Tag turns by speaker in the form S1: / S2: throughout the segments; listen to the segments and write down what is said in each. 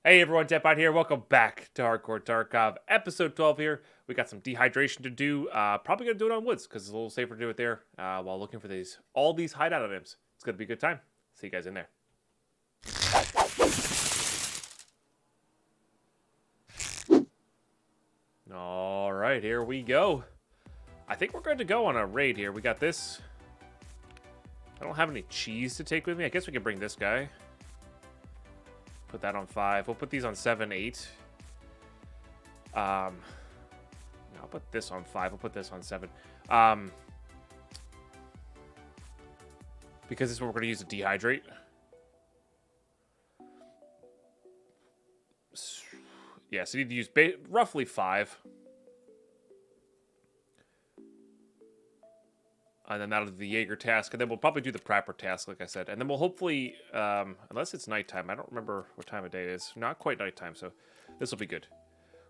S1: Hey everyone, Deadbot here. Welcome back to Hardcore Tarkov, episode 12 here. We got some dehydration to do. Probably gonna do it on woods because it's a little safer to do it there while looking for all these hideout items. It's gonna be a good time. See you guys in there. All right, here we go. I think we're good to go on a raid here. We got this. I don't have any cheese to take with me. I guess we can bring this guy. Put that on 5. We'll put these on 7, 8. I'll put this on 5. We'll put this on 7. Because this is what we're going to use to dehydrate. Yeah, so you need to use roughly 5. And then that'll do the Jaeger task. And then we'll probably do the Prapor task, like I said. And then we'll hopefully, unless it's nighttime. I don't remember what time of day it is. Not quite nighttime, so this will be good.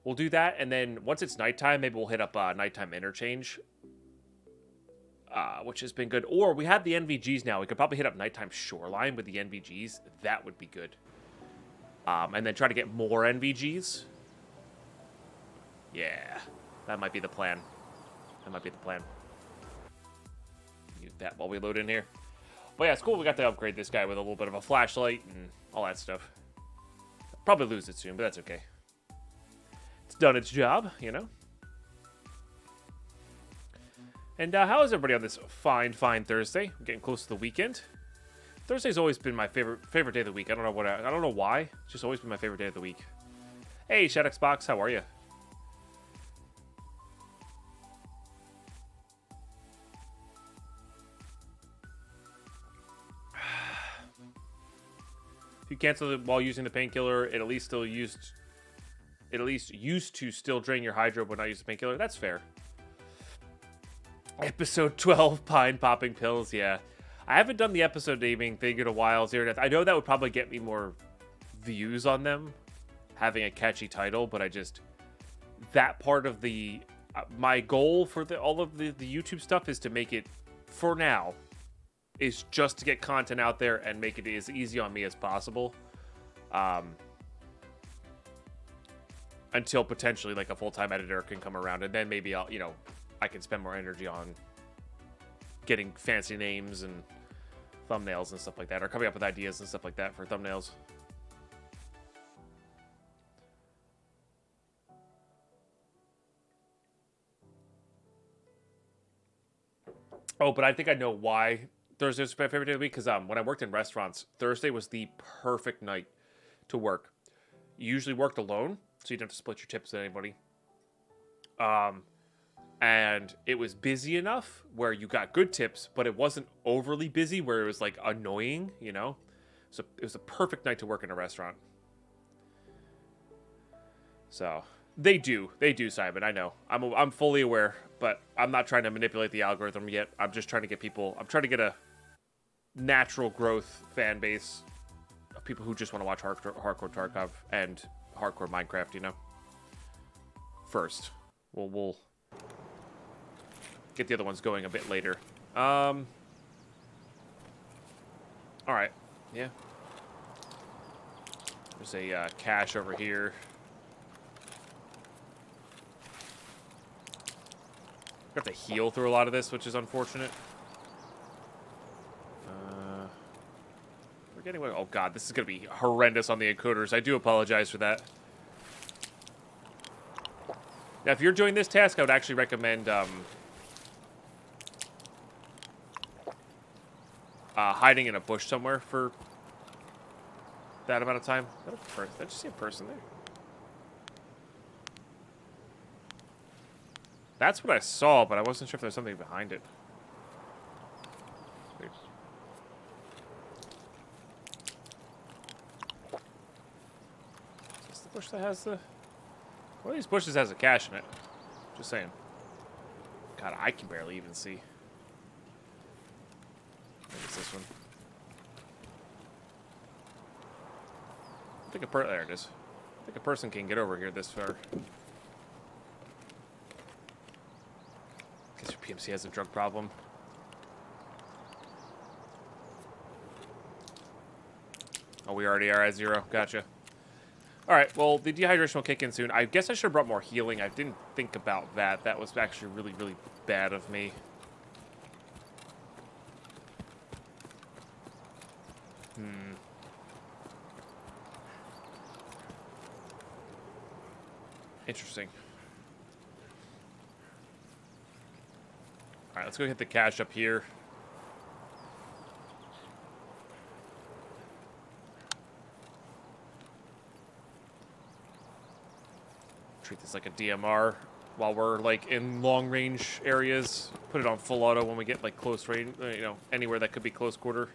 S1: We'll do that, and then once it's nighttime, maybe we'll hit up nighttime Interchange. Which has been good. Or we have the NVGs now. We could probably hit up nighttime Shoreline with the NVGs. That would be good. And then try to get more NVGs. Yeah. That might be the plan. Use that while we load in here. But yeah, it's cool we got to upgrade this guy with a little bit of a flashlight and all that stuff. Probably lose it soon, but that's okay. It's done its job, you know? And how is everybody on this fine Thursday? We're getting close to the weekend. Thursday's always been my favorite day of the week. I don't know why. It's just always been my favorite day of the week. Hey, ShadXbox, how are you? If you cancel it while using the painkiller, it at least used to still drain your hydro but not use the painkiller. That's fair. Episode 12, pine popping pills. Yeah, I haven't done the episode naming thing in a while. Zero Death. I know that would probably get me more views on them, having a catchy title. But that part of my goal for all of the YouTube stuff is to make it, for now, is just to get content out there and make it as easy on me as possible. Until potentially like a full-time editor can come around, and then maybe I can spend more energy on getting fancy names and thumbnails and stuff like that, or coming up with ideas and stuff like that for thumbnails. Oh, but I think I know why Thursday was my favorite day of the week, because when I worked in restaurants, Thursday was the perfect night to work. You usually worked alone, so you didn't have to split your tips with anybody. And it was busy enough where you got good tips, but it wasn't overly busy where it was like annoying, you know? So it was a perfect night to work in a restaurant. So they do, Simon. I know. I'm fully aware, but I'm not trying to manipulate the algorithm yet. I'm just trying to get I'm trying to get a natural growth fan base of people who just want to watch hardcore Tarkov and hardcore Minecraft, you know? First. We'll get the other ones going a bit later. Alright. Yeah. There's a cache over here. Got to heal through a lot of this, which is unfortunate. We're getting... Oh god, this is going to be horrendous on the encoders. I do apologize for that. Now, if you're doing this task, I would actually recommend hiding in a bush somewhere for that amount of time. Did I just see a person there? That's what I saw, but I wasn't sure if there's something behind it. Weird. Is this the bush that has the... One of these bushes has a cache in it. Just saying. God, I can barely even see. Maybe it's this one. I think there it is. I think a person can get over here this far. Guess your PMC has a drug problem. Oh, we already are at 0. Gotcha. All right, well, the dehydration will kick in soon. I guess I should have brought more healing. I didn't think about that. That was actually really, really bad of me. Interesting. All right, let's go hit the cache up here. Treat this like a DMR while we're like in long range areas. Put it on full auto when we get like close range, you know, anywhere that could be close quarter.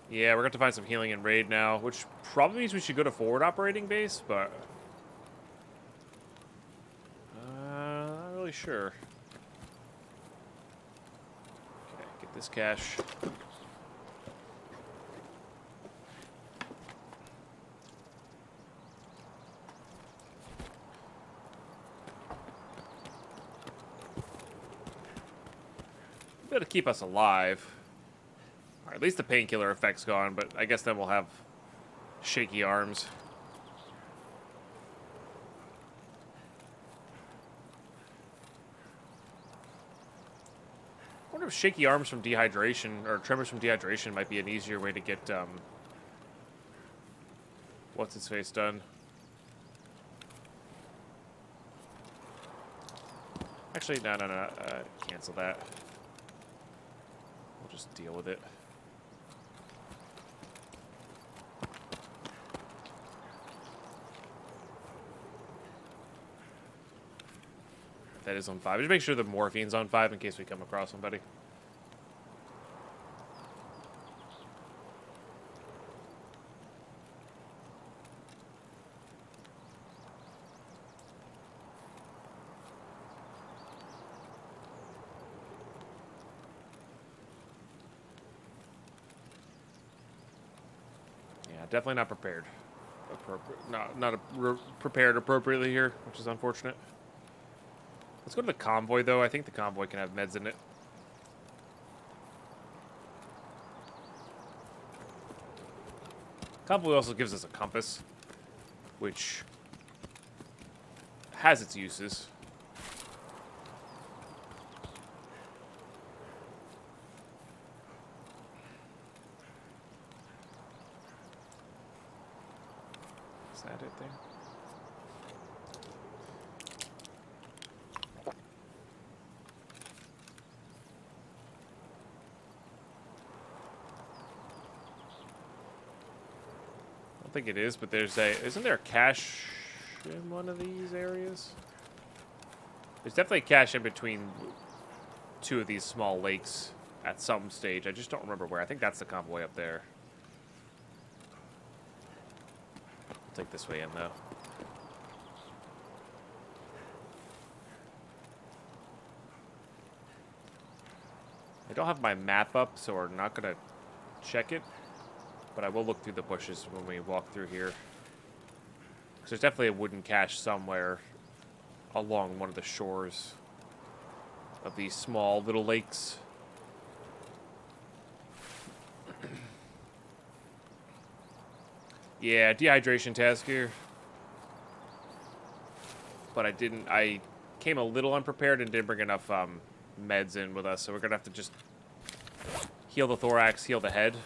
S1: Yeah, we're going to find some healing in raid now, which probably means we should go to forward operating base, but not really sure. Okay, get this cache. Better keep us alive. Or at least the painkiller effect's gone, but I guess then we'll have shaky arms. I wonder if shaky arms from dehydration, or tremors from dehydration, might be an easier way to get, what's-his-face done. Actually, no, cancel that. We'll just deal with it. That is on 5. Just make sure the morphine's on 5 in case we come across somebody. Yeah, definitely not prepared. Prepared appropriately here, which is unfortunate. Let's go to the convoy, though. I think the convoy can have meds in it. Convoy also gives us a compass, which has its uses. Is that it there? I think it is, but isn't there a cache in one of these areas? There's definitely a cache in between two of these small lakes at some stage. I just don't remember where. I think that's the convoy up there. I'll take this way in, though. I don't have my map up, so we're not going to check it. But I will look through the bushes when we walk through here. Because there's definitely a wooden cache somewhere along one of the shores of these small little lakes. Yeah, dehydration task here. But I came a little unprepared and didn't bring enough meds in with us. So we're going to have to just heal the thorax, heal the head.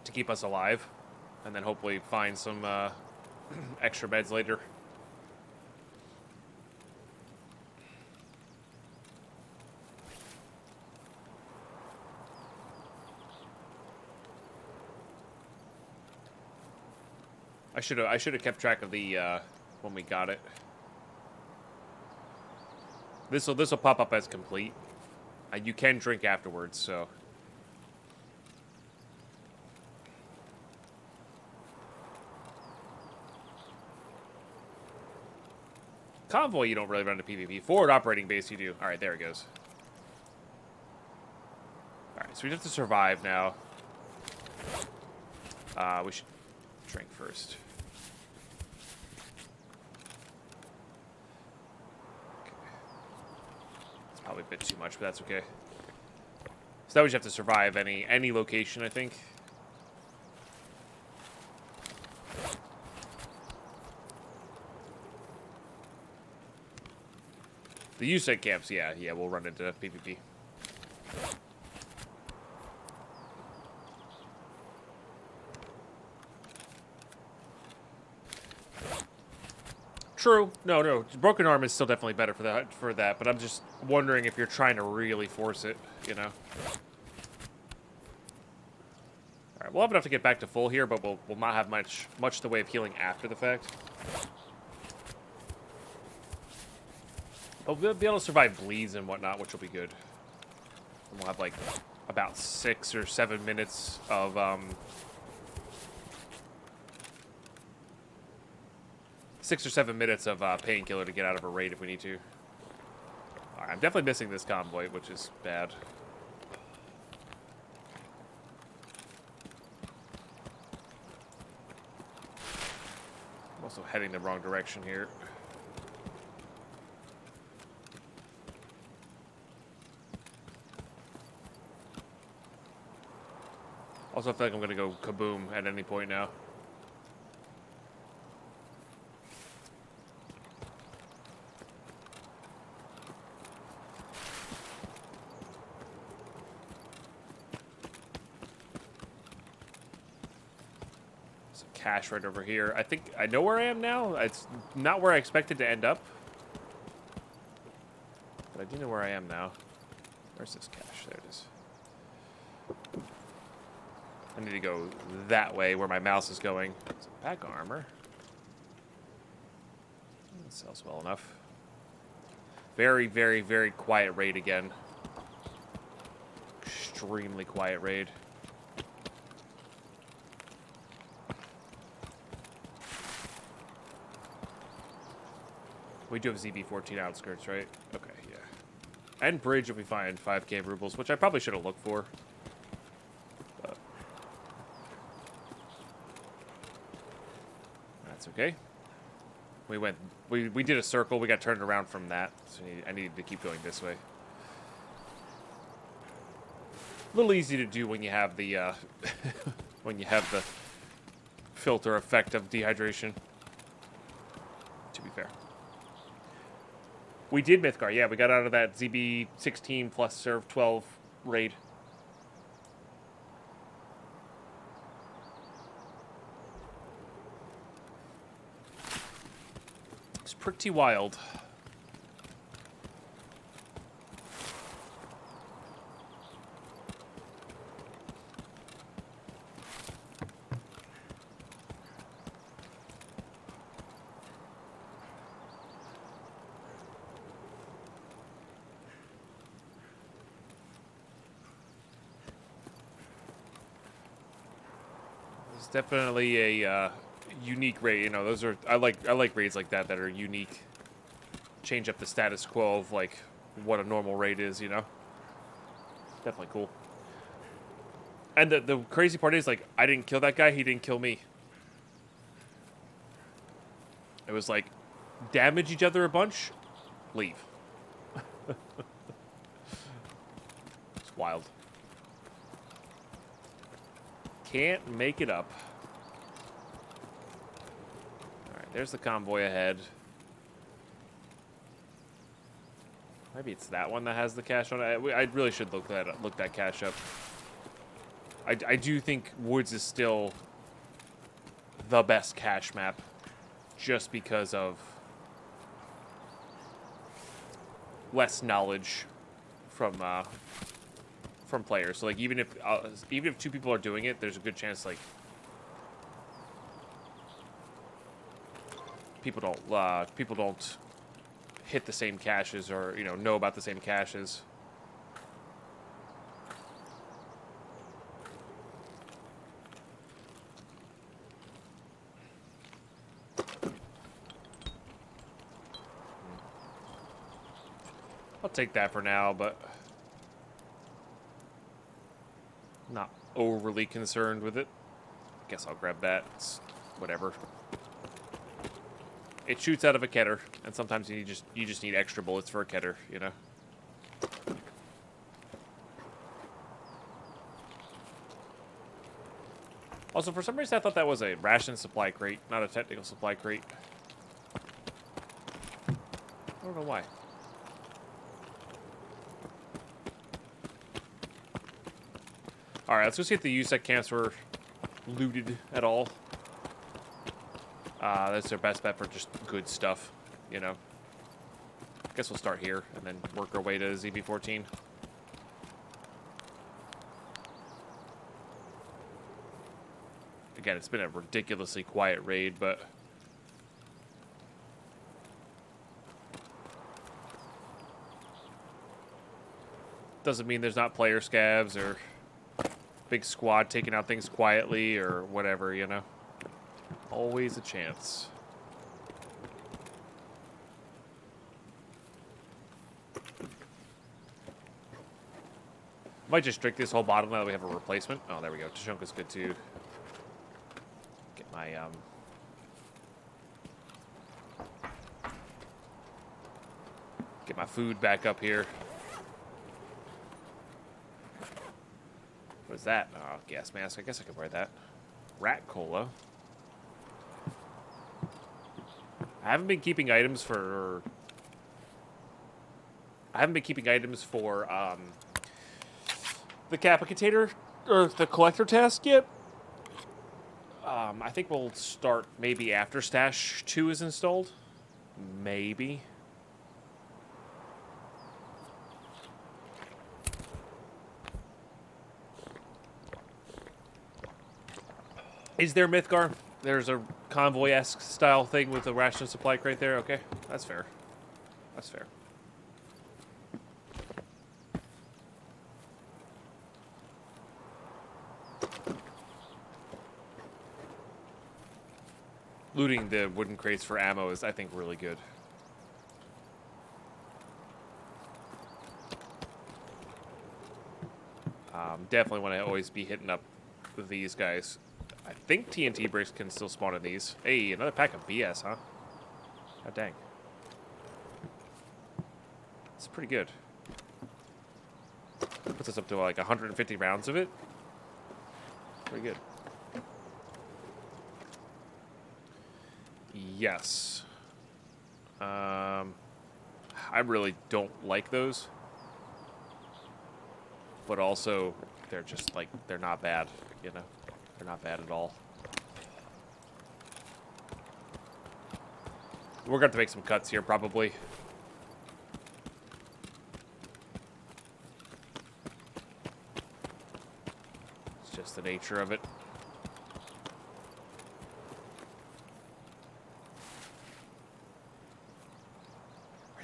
S1: To keep us alive, and then hopefully find some extra meds later. I should have kept track of the when we got it. This will pop up as complete. You can drink afterwards, so. Convoy, you don't really run to PvP. Forward operating base, you do. All right, there it goes. All right, so we have to survive now. We should drink first. Okay. It's probably a bit too much, but that's okay. So that would have to survive any location, I think. The USEC camps, yeah, we'll run into PvP. True. No. Broken Arm is still definitely better for that, but I'm just wondering if you're trying to really force it, you know. Alright, we'll have enough to get back to full here, but we'll not have much the way of healing after the fact. But we'll be able to survive bleeds and whatnot, which will be good. And we'll have like about 6 or 7 minutes of 6 or 7 minutes of painkiller to get out of a raid if we need to. Alright, I'm definitely missing this convoy, which is bad. I'm also heading the wrong direction here. Also, I feel like I'm going to go kaboom at any point now. There's a cache right over here. I think I know where I am now. It's not where I expected to end up. But I do know where I am now. Where's this cache? There it is. I need to go that way where my mouse is going. Some back armor. That sells well enough. Very, very, very quiet raid again. Extremely quiet raid. We do have ZB14 outskirts, right? Okay, yeah. And bridge if we find 5k rubles, which I probably should have looked for. That's okay. We did a circle. We got turned around from that, so I needed to keep going this way. A little easy to do when you have the when you have the filter effect of dehydration. To be fair, we did Mythgar. Yeah, we got out of that ZB16 plus Serv 12 raid. Pretty wild. It's definitely a unique raid. You know, those are I like raids like that are unique. Change up the status quo of like what a normal raid is, you know. Definitely cool. And the crazy part is like I didn't kill that guy, he didn't kill me. It was like damage each other a bunch, leave. It's wild. Can't make it up. Alright, there's the convoy ahead. Maybe it's that one that has the cache on it. I really should look that cache up. I do think Woods is still the best cache map, just because of less knowledge from players. So like even if 2 people are doing it, there's a good chance like people don't hit the same caches or, you know about the same caches. I'll take that for now, but not overly concerned with it. Guess I'll grab that. It's whatever. It shoots out of a Keter, and sometimes you just need extra bullets for a Keter, you know. Also, for some reason, I thought that was a ration supply crate, not a technical supply crate. I don't know why. Alright, let's go see if the USEC camps were looted at all. That's their best bet for just good stuff, you know. I guess we'll start here and then work our way to ZB-14. Again, it's been a ridiculously quiet raid, but... doesn't mean there's not player scavs or big squad taking out things quietly or whatever, you know. Always a chance. Might just drink this whole bottle now that we have a replacement. Oh, there we go. Tushonka's good too. Get my get my food back up here. What is that? Oh, gas mask. I guess I could wear that. Rat cola. I haven't been keeping items for the Capitator or the collector task yet. I think we'll start maybe after Stash 2 is installed. Maybe. Is there Mythgar? There's a convoy-esque style thing with a ration supply crate there. Okay, that's fair. That's fair. Looting the wooden crates for ammo is, I think, really good. Definitely want to always be hitting up these guys. I think TNT bricks can still spawn in these. Hey, another pack of BS, huh? God dang. It's pretty good. Puts us up to like 150 rounds of it. Pretty good. Yes. I really don't like those. But also, they're just like, they're not bad, you know? They're not bad at all. We're going to have to make some cuts here, probably. It's just the nature of it.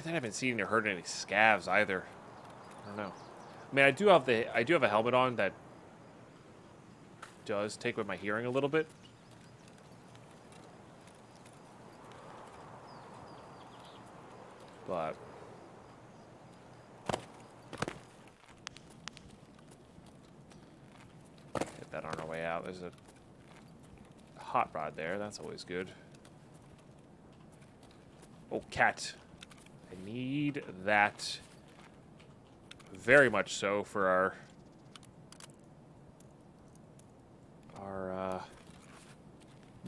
S1: I haven't seen or heard any scavs either. I don't know. I mean, I do have a helmet on that does take with my hearing a little bit. But get that on our way out. There's a hot rod there. That's always good. Oh, cat. I need that very much so for our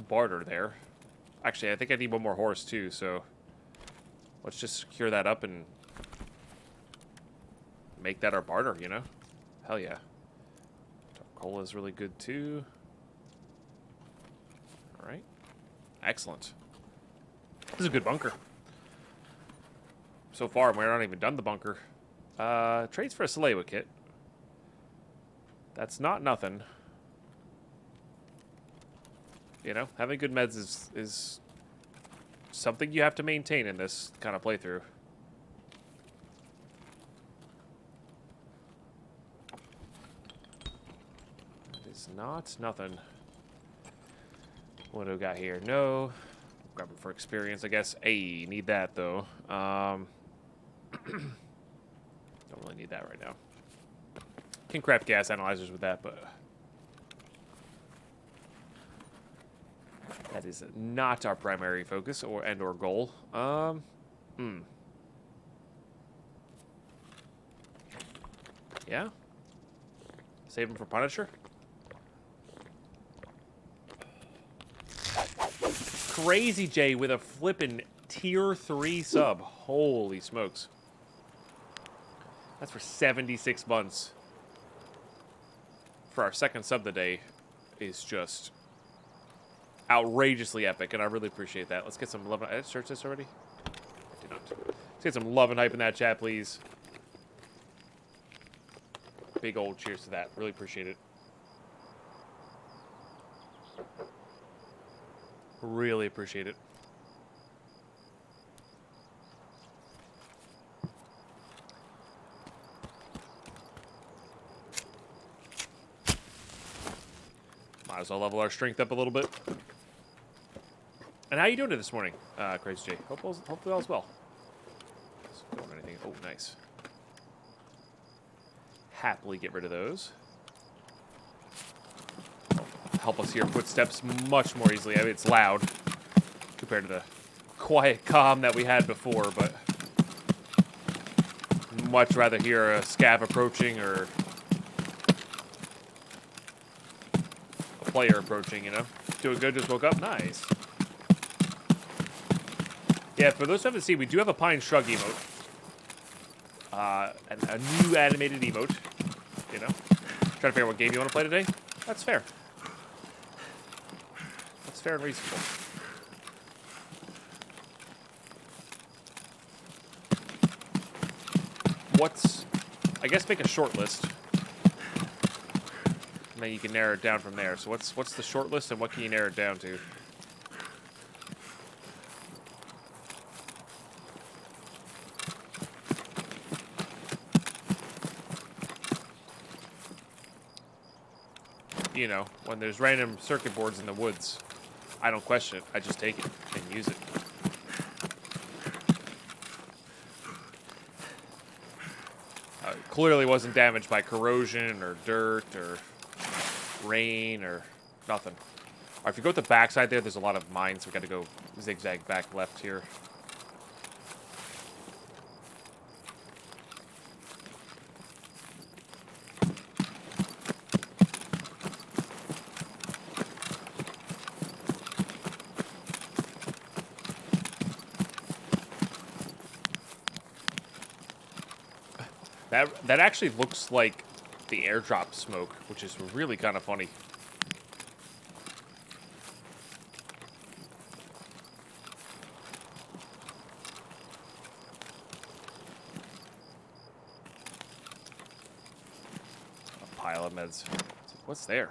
S1: barter there. Actually, I think I need one more horse too, so let's just secure that up and make that our barter, you know? Hell yeah. Cola is really good too. Alright. Excellent. This is a good bunker. So far, we're not even done the bunker. Trades for a Salewa kit. That's not nothing. You know, having good meds is something you have to maintain in this kind of playthrough. It's not nothing. What do we got here? No. Grab it for experience, I guess. Hey, need that though. Don't really need that right now. Can craft gas analyzers with that, but That is not our primary focus or goal. Yeah. Save him for Punisher. Crazy J with a flippin' tier 3 sub. Holy smokes. That's for 76 months. For our second sub today is just outrageously epic, and I really appreciate that. Let's get some love. Did I search this already? I did not. Let's get some love and hype in that chat, please. Big old cheers to that. Really appreciate it. Really appreciate it. Might as well level our strength up a little bit. And how you doing this morning, Crazy J? Hopefully all's well. Anything? Oh, nice. Happily get rid of those. Help us hear footsteps much more easily. I mean, it's loud compared to the quiet calm that we had before, but much rather hear a scav approaching or a player approaching, you know? Doing good, just woke up. Nice. Yeah, for those who haven't seen, we do have a Pine Shrug emote. And a new animated emote, you know? Trying to figure out what game you want to play today? That's fair. That's fair and reasonable. I guess make a short list. And then you can narrow it down from there. So what's the short list and what can you narrow it down to? You know, when there's random circuit boards in the woods, I don't question it. I just take it and use it. Clearly wasn't damaged by corrosion or dirt or rain or nothing. All right, if you go to the backside there's a lot of mines, so we got to go zigzag back left here. That actually looks like the airdrop smoke, which is really kind of funny. A pile of meds. What's there?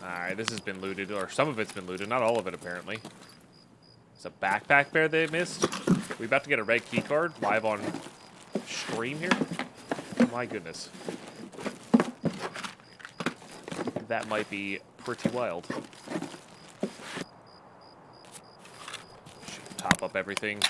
S1: Alright, this has been looted, or some of it's been looted, not all of it apparently. There's a backpack there they missed. We about to get a red keycard live on stream here? Oh my goodness. That might be pretty wild. Should top up everything.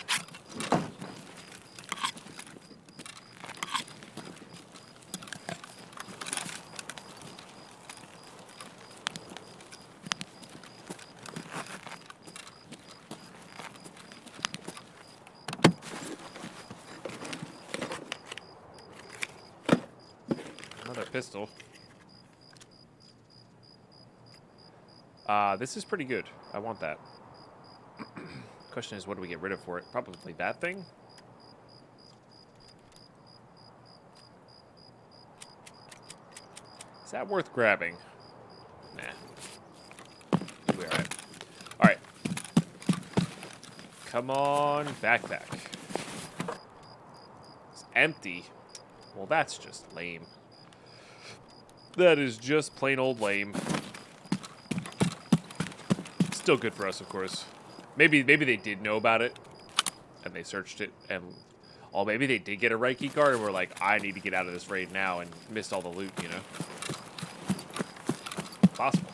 S1: Pistol. This is pretty good. I want that. Question is, what do we get rid of for it? Probably that thing. Is that worth grabbing? Nah. We're alright. Alright. Come on, backpack. It's empty. Well, that's just lame. That is just plain old lame. Still good for us, of course. Maybe they did know about it, and they searched it, and maybe they did get a right key card, and were like, I need to get out of this raid now, and missed all the loot, you know? Possible.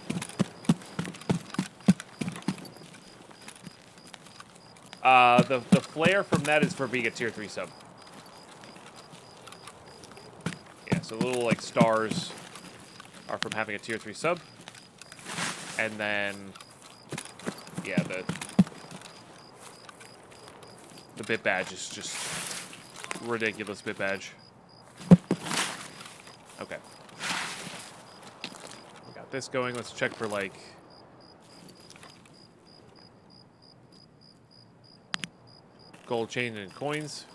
S1: The flare from that is for being a tier 3 sub. Yeah, so little like stars are from having a tier 3 sub. And then, yeah, the bit badge is just ridiculous bit badge. Okay. We got this going. Let's check for, like, gold chain and coins.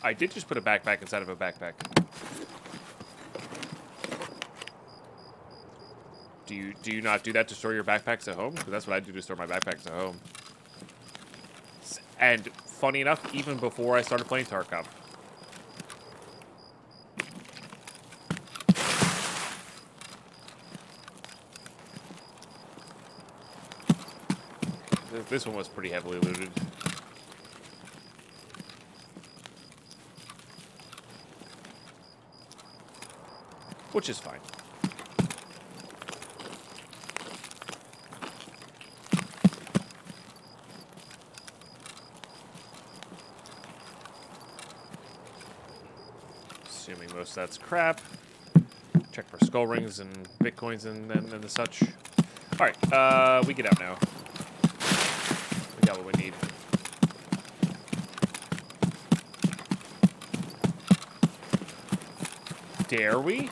S1: I did just put a backpack inside of a backpack. Do you not do that to store your backpacks at home? Because that's what I do to store my backpacks at home. And funny enough, even before I started playing Tarkov. This one was pretty heavily looted. Which is fine. Assuming most of that's crap. Check for skull rings and bitcoins and the such. Alright, we get out now. We got what we need. Dare we?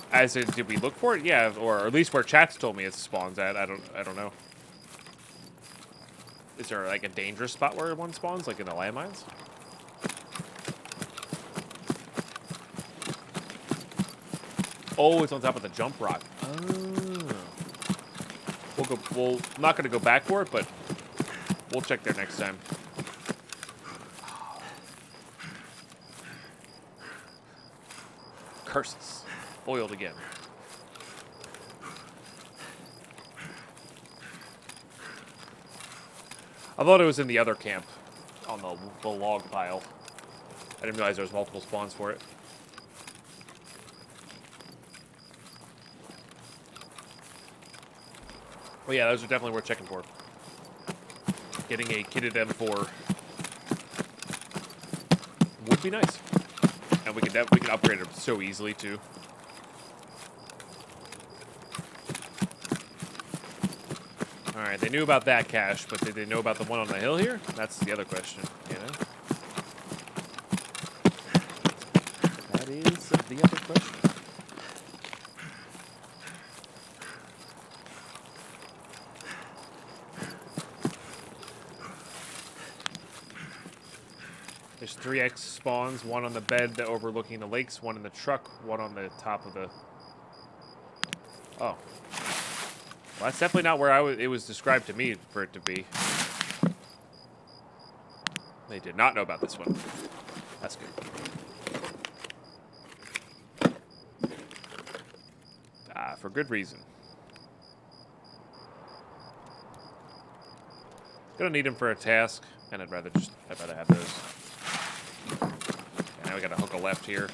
S1: As in, did we look for it? Yeah, or at least where chat's told me it spawns at. I don't know. Is there like a dangerous spot where one spawns, like in the landmines? Oh, it's on top of the jump rock. Oh. We're not gonna go back for it, but we'll check there next time. Curses. Foiled again. I thought it was in the other camp on the log pile. I didn't realize there was multiple spawns for it. Well, yeah, those are definitely worth checking for. Getting a kitted M4 would be nice. And we can upgrade it so easily too. All right, they knew about that cache, but did they know about the one on the hill here? That's the other question, you know. That is the other question. There's 3x spawns, one on the bed overlooking the lakes, one in the truck, one on the top of the... Oh. Well, that's definitely not where it was described to me for it to be. They did not know about this one. That's good. For good reason. Gonna need them for a task, and I'd rather have those. Now we got a hook a left here.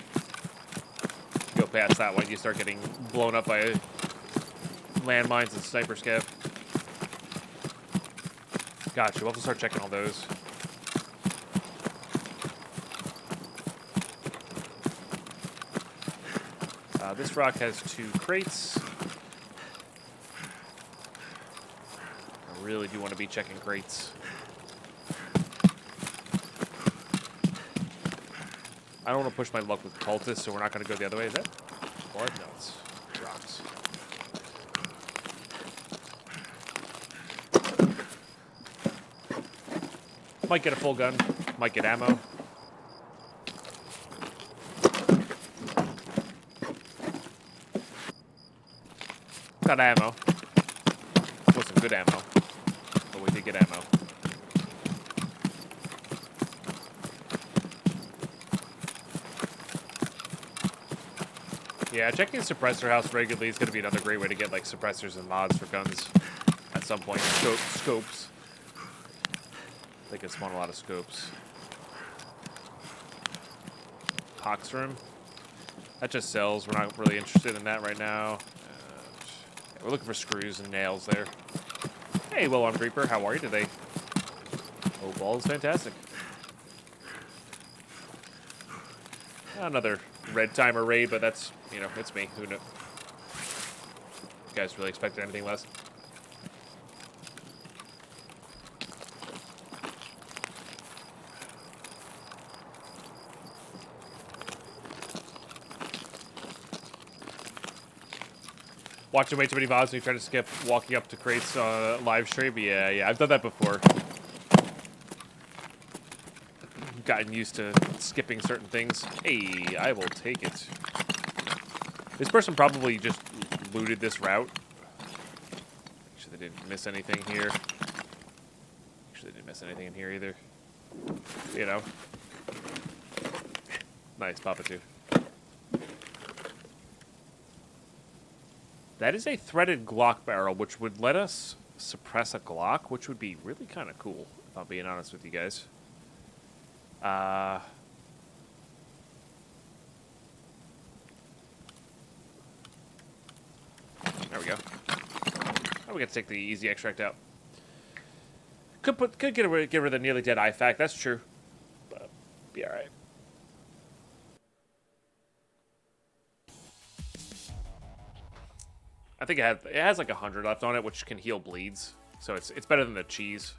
S1: Go past that one, you start getting blown up by landmines and sniper scav. Gotcha, we'll have to start checking all those. This rock has 2 crates. I really do want to be checking crates. I don't want to push my luck with cultists, so we're not going to go the other way. Is that blood? No, it's rocks. Might get a full gun. Might get ammo. Got ammo. Wasn't good ammo, but we did get ammo. Yeah, checking suppressor house regularly is going to be another great way to get like suppressors and mods for guns at some point. Scopes. They can spawn a lot of scopes. Pox room. That just sells. We're not really interested in that right now. We're looking for screws and nails there. Hey, well-armed Reaper, how are you today? Oh, ball is fantastic. Another red timer raid, but that's, you know, it's me. Who knows? You guys really expected anything less? Watching way too many VODs and you try to skip walking up to crates live stream? Yeah, I've done that before. Gotten used to skipping certain things. Hey, I will take it. This person probably just looted this route. Make sure they didn't miss anything here. Make sure they didn't miss anything in here either. You know. Nice, Papa too. That is a threaded Glock barrel, which would let us suppress a Glock, which would be really kind of cool, if I'm being honest with you guys. There we go. Oh, we got to take the easy extract out. Could get rid of the nearly dead eye fact. That's true, but be all right. I think it has like 100 left on it, which can heal bleeds. So it's better than the cheese.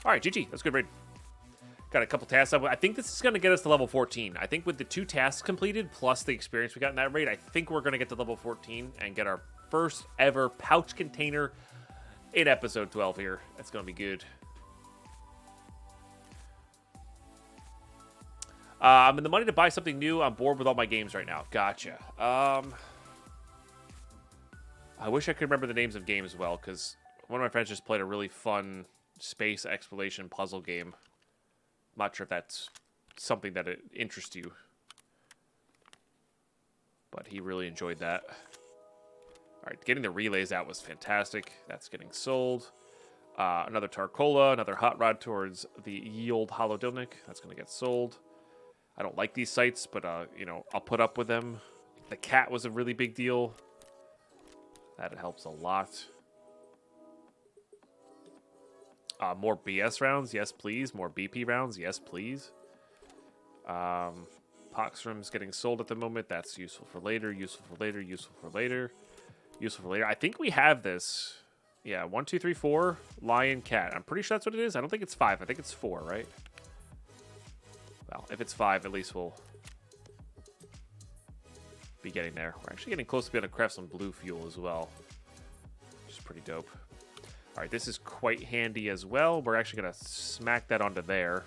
S1: All right, GG. That's a good raid. Got a couple tasks up. I think this is going to get us to level 14. I think with the 2 tasks completed, plus the experience we got in that raid, I think we're going to get to level 14 and get our first ever pouch container in episode 12 here. That's going to be good. I'm in the money to buy something new. I'm bored with all my games right now. Gotcha. I wish I could remember the names of games well, because one of my friends just played a really fun space exploration puzzle game. I'm not sure if that's something that interests you, but he really enjoyed that. All right, getting the relays out was fantastic. That's getting sold. Another Tarkola, another hot rod towards the ye old Holodilnik. That's going to get sold. I don't like these sites, but, you know, I'll put up with them. The cat was a really big deal. That helps a lot. More BS rounds, yes please. More BP rounds, yes please. Poxrum's getting sold at the moment. That's useful for later, useful for later, useful for later, useful for later. I think we have this. Yeah, 1, 2, 3, 4. Lion, cat. I'm pretty sure that's what it is. I don't think it's 5. I think it's 4, right? Well, if it's 5, at least we'll be getting there. We're actually getting close to being able to craft some blue fuel as well, which is pretty dope. All right, this is quite handy as well. We're actually going to smack that onto there,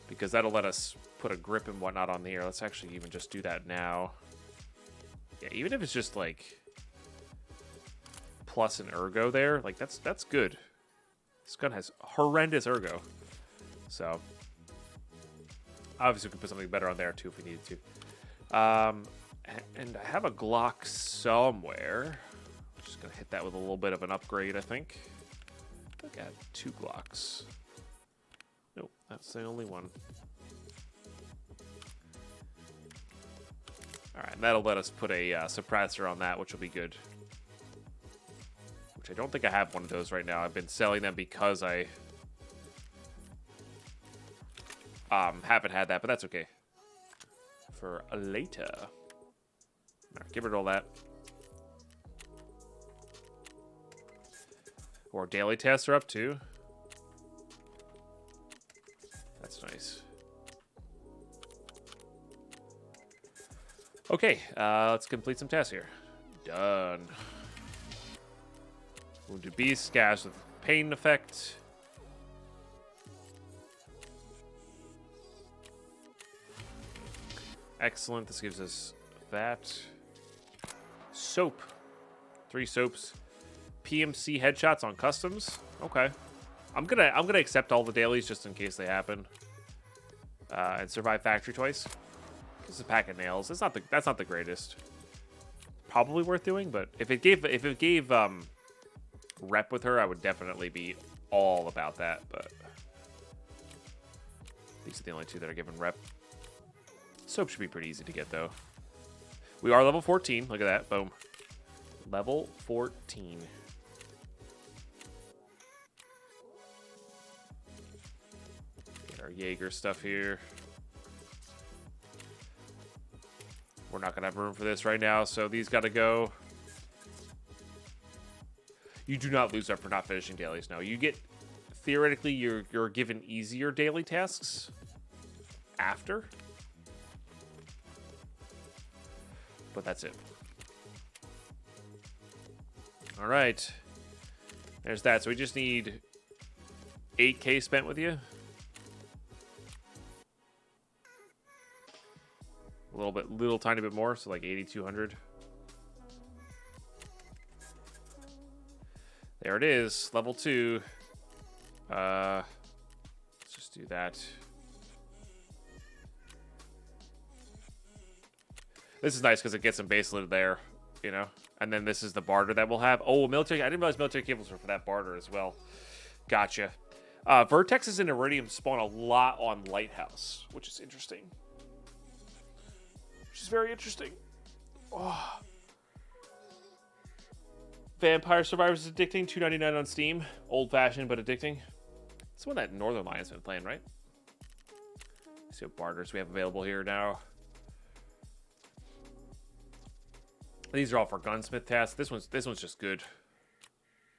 S1: because that'll let us put a grip and whatnot on here. Let's actually even just do that now. Yeah, even if it's just like plus an ergo there, like that's good. This gun has horrendous ergo, so obviously we can put something better on there too if we needed to. And I have a Glock somewhere. Just gonna hit that with a little bit of an upgrade, I think. I think I have 2 Glocks. Nope, that's the only one. All right, that'll let us put a suppressor on that, which will be good. Which I don't think I have one of those right now. I've been selling them because I haven't had that, but that's okay. For later. All right, get rid of all that. Or daily tasks are up too. That's nice. Okay, let's complete some tasks here. Done. Wounded beast, scabs with pain effect. Excellent. This gives us that. Soap. 3 soaps. PMC headshots on customs. Okay. I'm gonna accept all the dailies just in case they happen. And survive factory twice. It's a pack of nails. That's not the greatest. Probably worth doing, but if it gave rep with her, I would definitely be all about that. But these are the only 2 that are given rep. Soap should be pretty easy to get though. We are level 14. Look at that. Boom. Level 14. Get our Jaeger stuff here. We're not going to have room for this right now, so these got to go. You do not lose up for not finishing dailies. No, you get, theoretically, you're given easier daily tasks after. But that's it. All right. There's that. So we just need 8K spent with you. Little tiny bit more, so like 8,200. There it is, level 2. Let's just do that. This is nice because it gets some base loot there, you know? And then this is the barter that we'll have. Oh, military. I didn't realize military cables were for that barter as well. Gotcha. Vertexes and Iridium spawn a lot on Lighthouse, which is interesting. Which is very interesting. Oh. Vampire Survivors is addicting. $2.99 on Steam. Old-fashioned, but addicting. It's one that Northern Lion's been playing, right? Let's see what barters we have available here now. These are all for gunsmith tasks. This one's just good.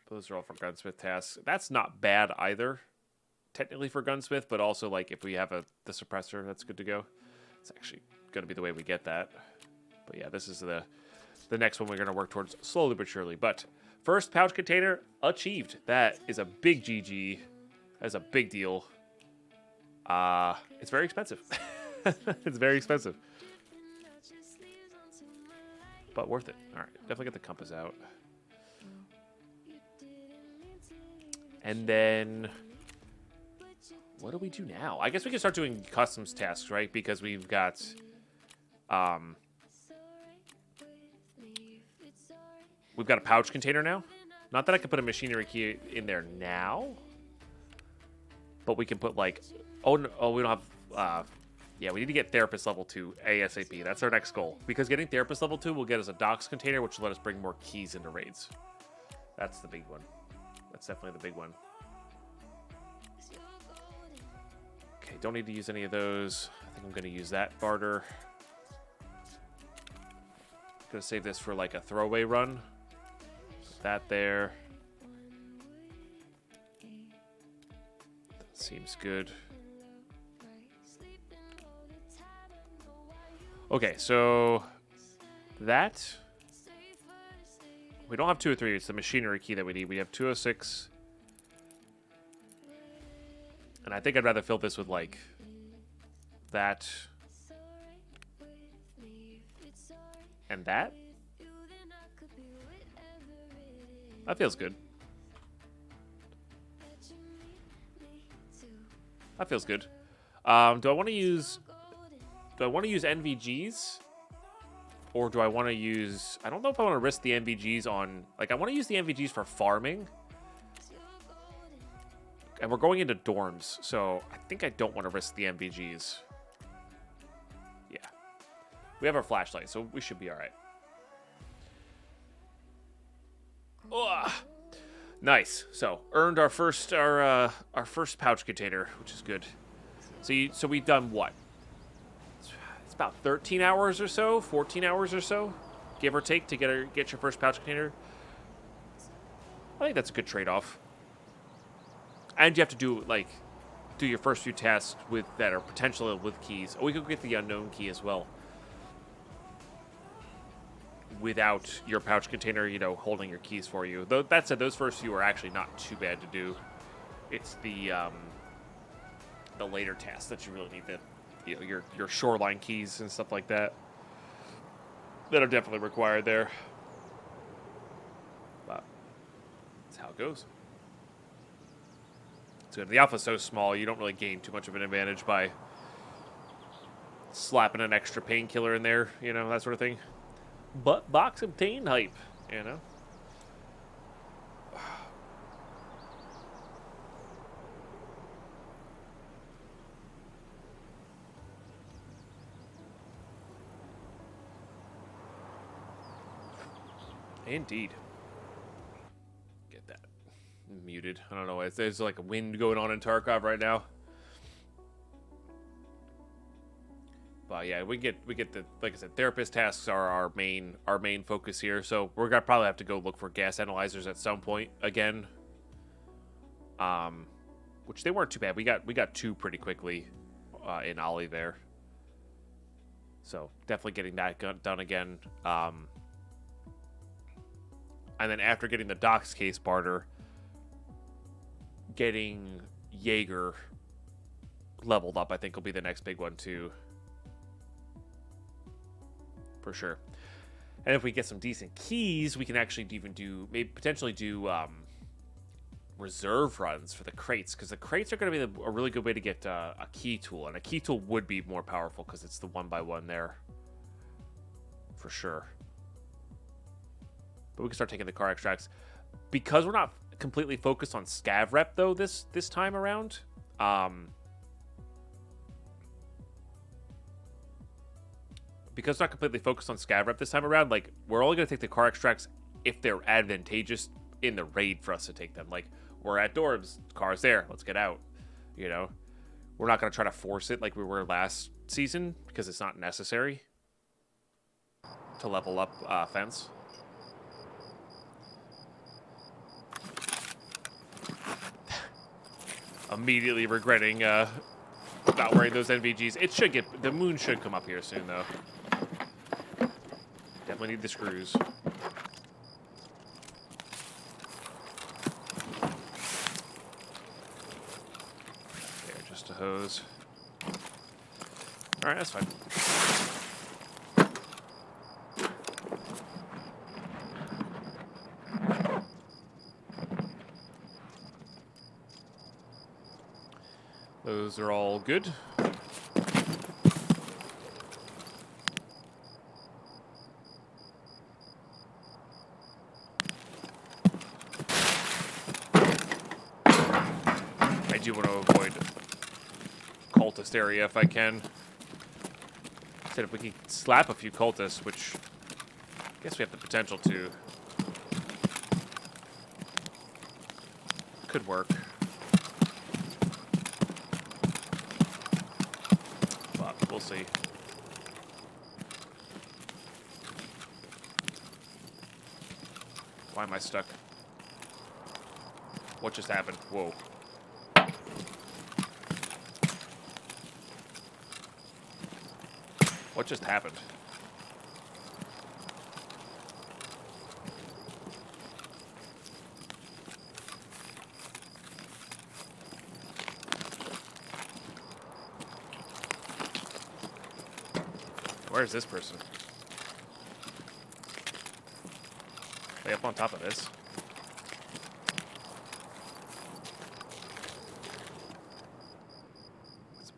S1: Those are all for gunsmith tasks. That's not bad either, technically for gunsmith, but also like if we have the suppressor, that's good to go. It's actually going to be the way we get that. But yeah, this is the next one we're going to work towards slowly but surely. But first pouch container achieved. That is a big GG. That's a big deal. It's very expensive. It's very expensive. But worth it. All right, definitely get the compass out. And then, what do we do now? I guess we can start doing customs tasks, right? Because we've got, we've got a pouch container now. Not that I can put a machinery key in there now, but we can put like, oh, no, we don't have, yeah, we need to get Therapist level 2 ASAP. That's our next goal. Because getting Therapist level 2 will get us a docks container, which will let us bring more keys into raids. That's the big one. That's definitely the big one. Okay, don't need to use any of those. I think I'm going to use that barter. Going to save this for like a throwaway run. Put that there. That seems good. Okay, so that, we don't have 2 or 3. It's the machinery key that we need. We have 206. And I think I'd rather fill this with like that and that. That feels good. That feels good. Do I want to use NVGs? Or do I want to use... I don't know if I want to risk the NVGs on... Like, I want to use the NVGs for farming. And we're going into dorms, so I think I don't want to risk the NVGs. Yeah. We have our flashlight, so we should be alright. Ugh. Nice. So, earned our first pouch container, which is good. So we've done what? About 13 hours or so, 14 hours or so, give or take, to get your first pouch container. I think that's a good trade-off. And you have to do your first few tasks with that are potentially with keys. Oh, we could get the unknown key as well. Without your pouch container, you know, holding your keys for you. Though that said, those first few are actually not too bad to do. It's the later tasks that you really need to, you know, your shoreline keys and stuff like that are definitely required there. But that's how it goes. It's good. The alpha's so small, you don't really gain too much of an advantage by slapping an extra painkiller in there, you know, that sort of thing. But box obtained hype, you know. Indeed. Get that muted. I don't know. There's like a wind going on in Tarkov right now. But yeah, we get the, like I said, therapist tasks are our main focus here. So we're gonna probably have to go look for gas analyzers at some point again. Which they weren't too bad. We got 2 pretty quickly in Ollie there. So definitely getting that done again. And then after getting the Doc's case barter, getting Jaeger leveled up, I think will be the next big one too. For sure. And if we get some decent keys, we can actually even potentially do reserve runs for the crates, because the crates are going to be a really good way to get a key tool, and a key tool would be more powerful because it's the 1x1 there. For sure. But we can start taking the car extracts. Because we're not completely focused on scav rep, though, this time around. Because it's not completely focused on scav rep this time around, like, we're only going to take the car extracts if they're advantageous in the raid for us to take them. Like, we're at Dorbs, car's there, let's get out. You know? We're not going to try to force it like we were last season, because it's not necessary to level up fence. Immediately regretting not wearing those NVGs. The moon should come up here soon, though. Definitely need the screws. There, just a hose. Alright, that's fine. Those are all good. I do want to avoid cultist area if I can. Said if we can slap a few cultists, which I guess we have the potential to. Could work. But we'll see. Why am I stuck? What just happened? Whoa. What just happened? Where's this person? Way up on top of this.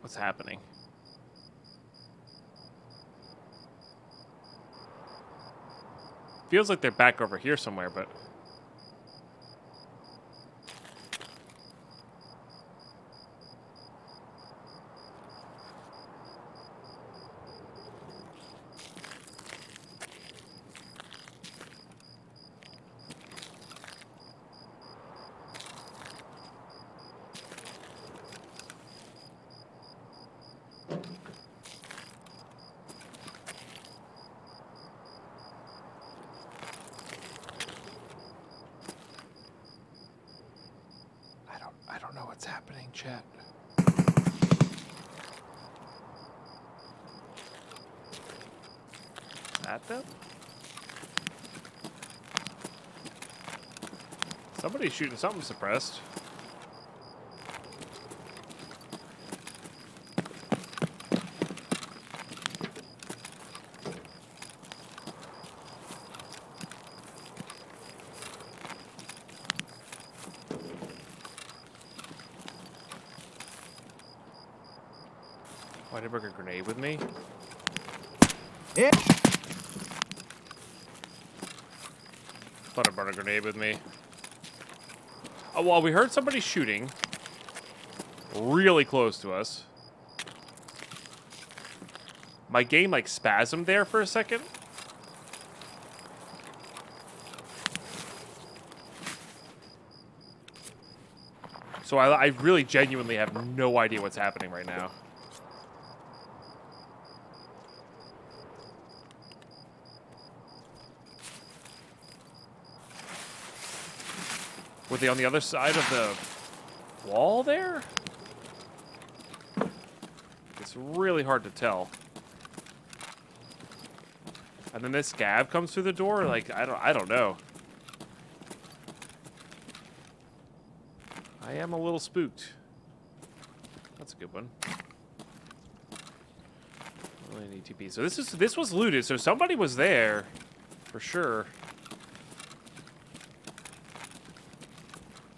S1: What's happening? Feels like they're back over here somewhere, but... I don't know what's happening, chat. Is that them? Somebody's shooting something suppressed. Why did I bring a grenade with me?
S2: Yeah.
S1: Thought I brought a grenade with me. Oh, well, we heard somebody shooting really close to us. My game, like, spasmed there for a second. So I really genuinely have no idea what's happening right now. Were they on the other side of the wall there? It's really hard to tell. And then this scab comes through the door. Like I don't know. I am a little spooked. That's a good one. Only need TP. So this was looted. So somebody was there, for sure.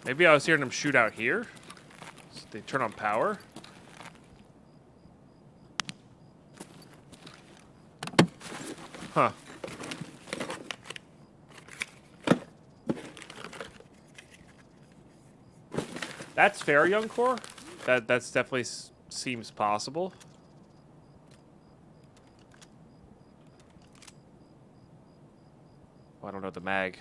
S1: Maybe I was hearing them shoot out here. So they turn on power. Huh. That's fair, Young Core. That's definitely seems possible. Oh, I don't know the mag.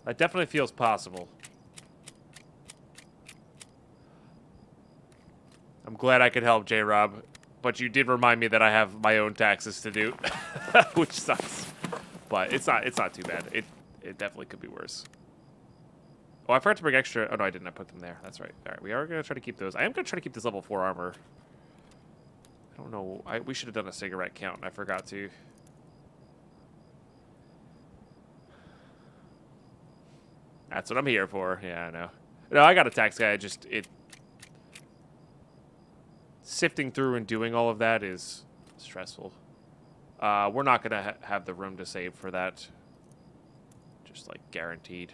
S1: That definitely feels possible. I'm glad I could help, J-Rob, but you did remind me that I have my own taxes to do, which sucks. But it's not too bad. It definitely could be worse. Oh, I forgot to bring extra. Oh no, I didn't. I put them there. That's right. All right, we are gonna try to keep those. I am gonna try to keep this level 4 armor. I don't know. We should have done a cigarette count, and I forgot to. That's what I'm here for. Yeah, I know. No, I got a tax guy. Sifting through and doing all of that is stressful. We're not gonna have the room to save for that. Just like guaranteed.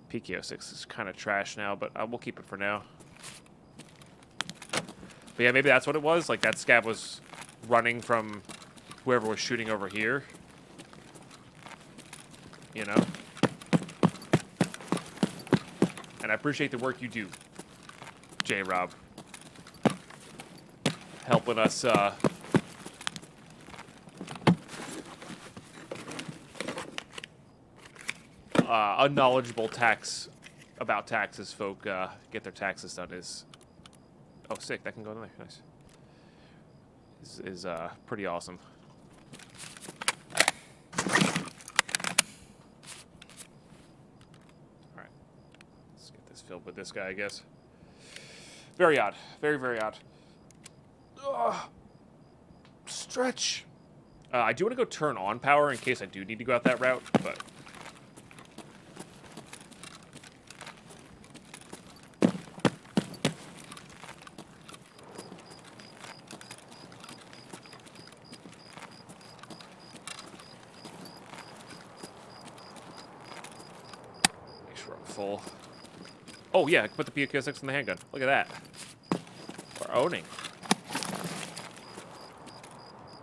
S1: PKO6 is kind of trash now, but we'll keep it for now. But yeah, maybe that's what it was. Like that scab was running from whoever was shooting over here. You know? And I appreciate the work you do, J-Rob. Helping us, unknowledgeable about taxes folk, get their taxes done is... Oh, sick. That can go in there. Nice. Is pretty awesome. Alright. Let's get this filled with this guy, I guess. Very odd. Very, very odd. Ugh. Stretch. I do want to go turn on power in case I do need to go out that route, but... Make sure I'm full. Oh, yeah, I can put the PK6 in the handgun. Look at that. We're owning.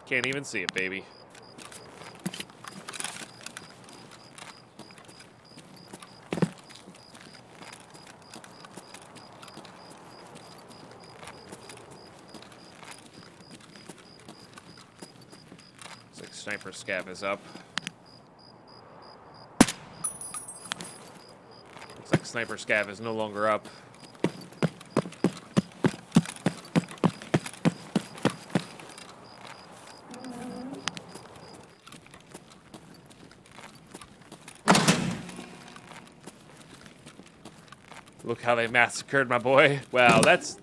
S1: Can't even see it, baby. Looks like Sniper Scav is up. Looks like Sniper Scav is no longer up. Look how they massacred my boy. Wow, that's...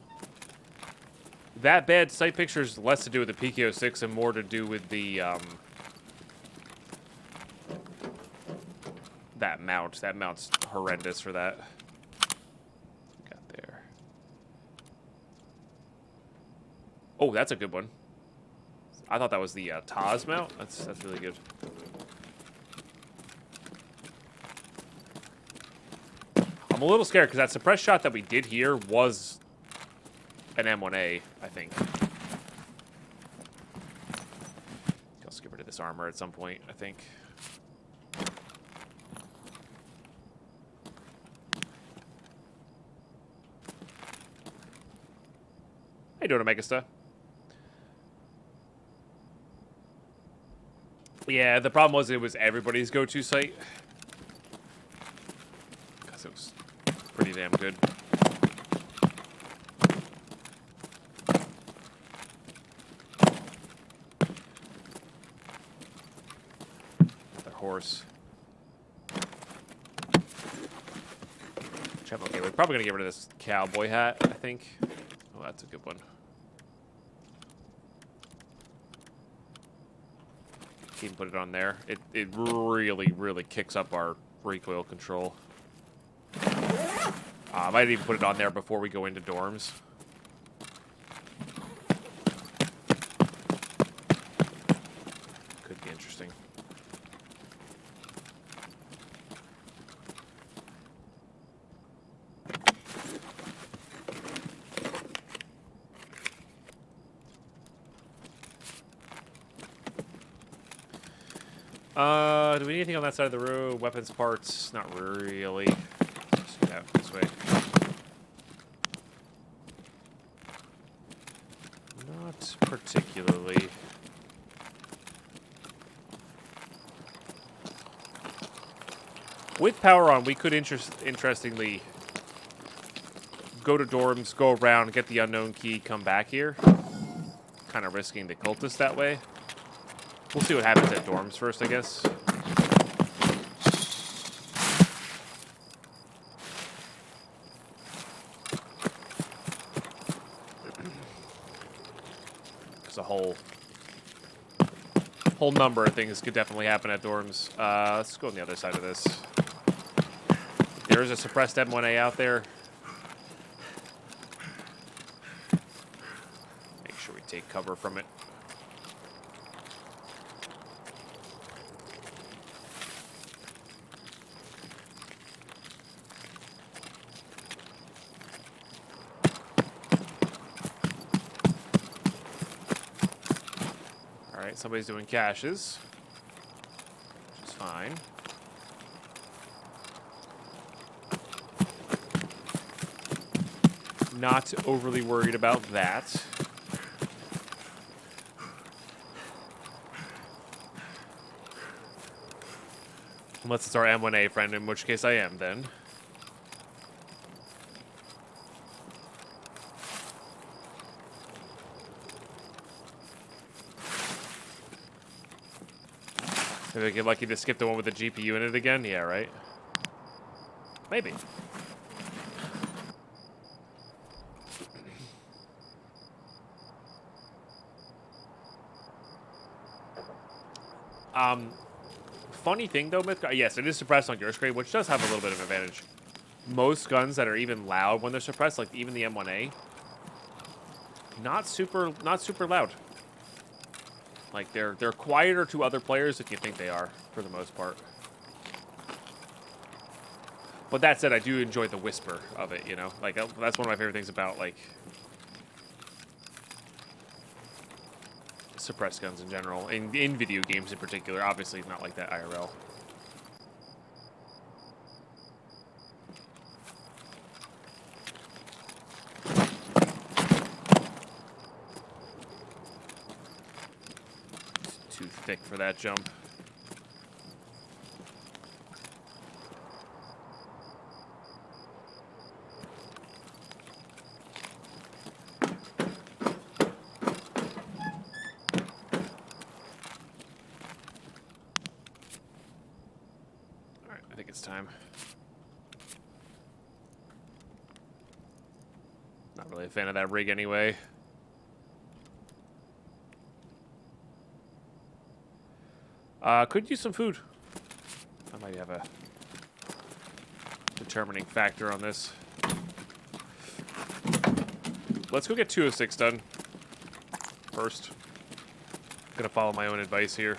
S1: That bad sight picture is less to do with the PKO6 and more to do with the, that mount. That mount's horrendous for that. Got there. Oh, that's a good one. I thought that was the Taz mount. That's really good. I'm a little scared because that suppressed shot that we did here was an M1A, I think. I'll just get rid of this armor at some point, I think. How you doing, Omegasta? Yeah, the problem was it was everybody's go-to site. Because it was pretty damn good. force. Which I'm okay with. Probably gonna get rid of this cowboy hat, I think. Oh, that's a good one. Keep put it on there. It really kicks up our recoil control. I might even put it on there before we go into dorms. Could be interesting. Do we need anything on that side of the room? Weapons parts? Not really. Just get out this way. Not particularly. With power on, we could interestingly go to dorms, go around, get the unknown key, come back here. Kind of risking the cultists that way. We'll see what happens at dorms first, I guess. There's a whole number of things could definitely happen at dorms. Let's go on the other side of this. There is a suppressed M1A out there. Make sure we take cover from it. Alright, somebody's doing caches, which is fine. Not overly worried about that. Unless it's our M1A friend, in which case I am then. Maybe I get lucky to skip the one with the GPU in it again? Yeah, right? Maybe. Funny thing though, Mythgar, yes, it is suppressed on Gear Scrape, which does have a little bit of advantage. Most guns that are even loud when they're suppressed, like even the M1A, not super loud. Like they're quieter to other players than you think they are, for the most part. But that said, I do enjoy the whisper of it, you know? Like that's one of my favorite things about like suppressed guns in general, in video games in particular. Obviously not like that IRL. It's too thick for that jump. I think it's time. Not really a fan of that rig anyway. Could use some food. I might have a determining factor on this. Let's go get 206 done first. Gonna follow my own advice here.